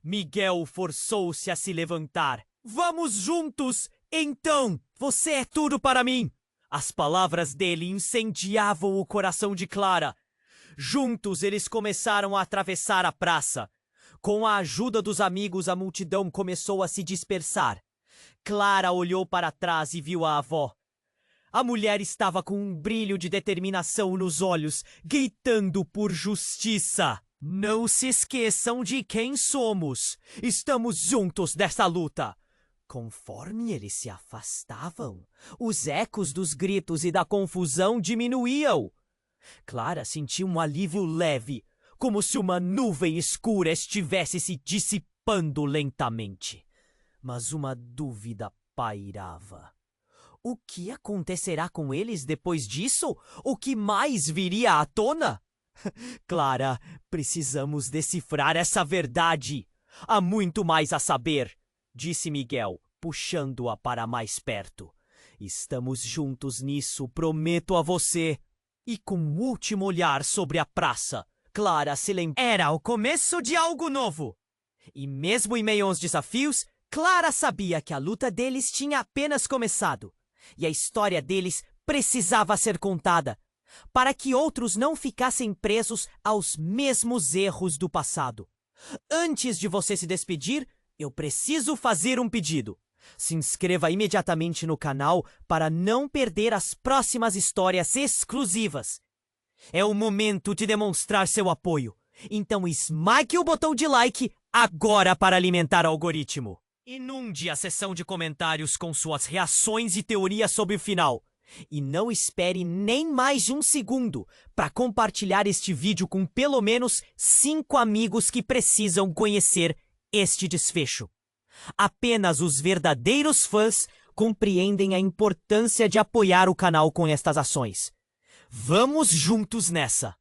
Miguel forçou-se a se levantar. Vamos juntos, então! Você é tudo para mim! As palavras dele incendiavam o coração de Clara. Juntos eles começaram a atravessar a praça. Com a ajuda dos amigos, a multidão começou a se dispersar. Clara olhou para trás e viu a avó. A mulher estava com um brilho de determinação nos olhos, gritando por justiça. Não se esqueçam de quem somos. Estamos juntos nessa luta. Conforme eles se afastavam, os ecos dos gritos e da confusão diminuíam. Clara sentiu um alívio leve, como se uma nuvem escura estivesse se dissipando lentamente. Mas uma dúvida pairava. O que acontecerá com eles depois disso? O que mais viria à tona? Clara, precisamos decifrar essa verdade. Há muito mais a saber, disse Miguel, puxando-a para mais perto. Estamos juntos nisso, prometo a você. E com o último olhar sobre a praça, Clara se lembrou. Era o começo de algo novo. E mesmo em meio aos desafios, Clara sabia que a luta deles tinha apenas começado. E a história deles precisava ser contada, para que outros não ficassem presos aos mesmos erros do passado. Antes de você se despedir, eu preciso fazer um pedido. Se inscreva imediatamente no canal para não perder as próximas histórias exclusivas. É o momento de demonstrar seu apoio. Então esmague o botão de like agora para alimentar o algoritmo. Inunde a seção de comentários com suas reações e teorias sobre o final. E não espere nem mais de um segundo para compartilhar este vídeo com pelo menos 5 amigos que precisam conhecer este desfecho. Apenas os verdadeiros fãs compreendem a importância de apoiar o canal com estas ações. Vamos juntos nessa!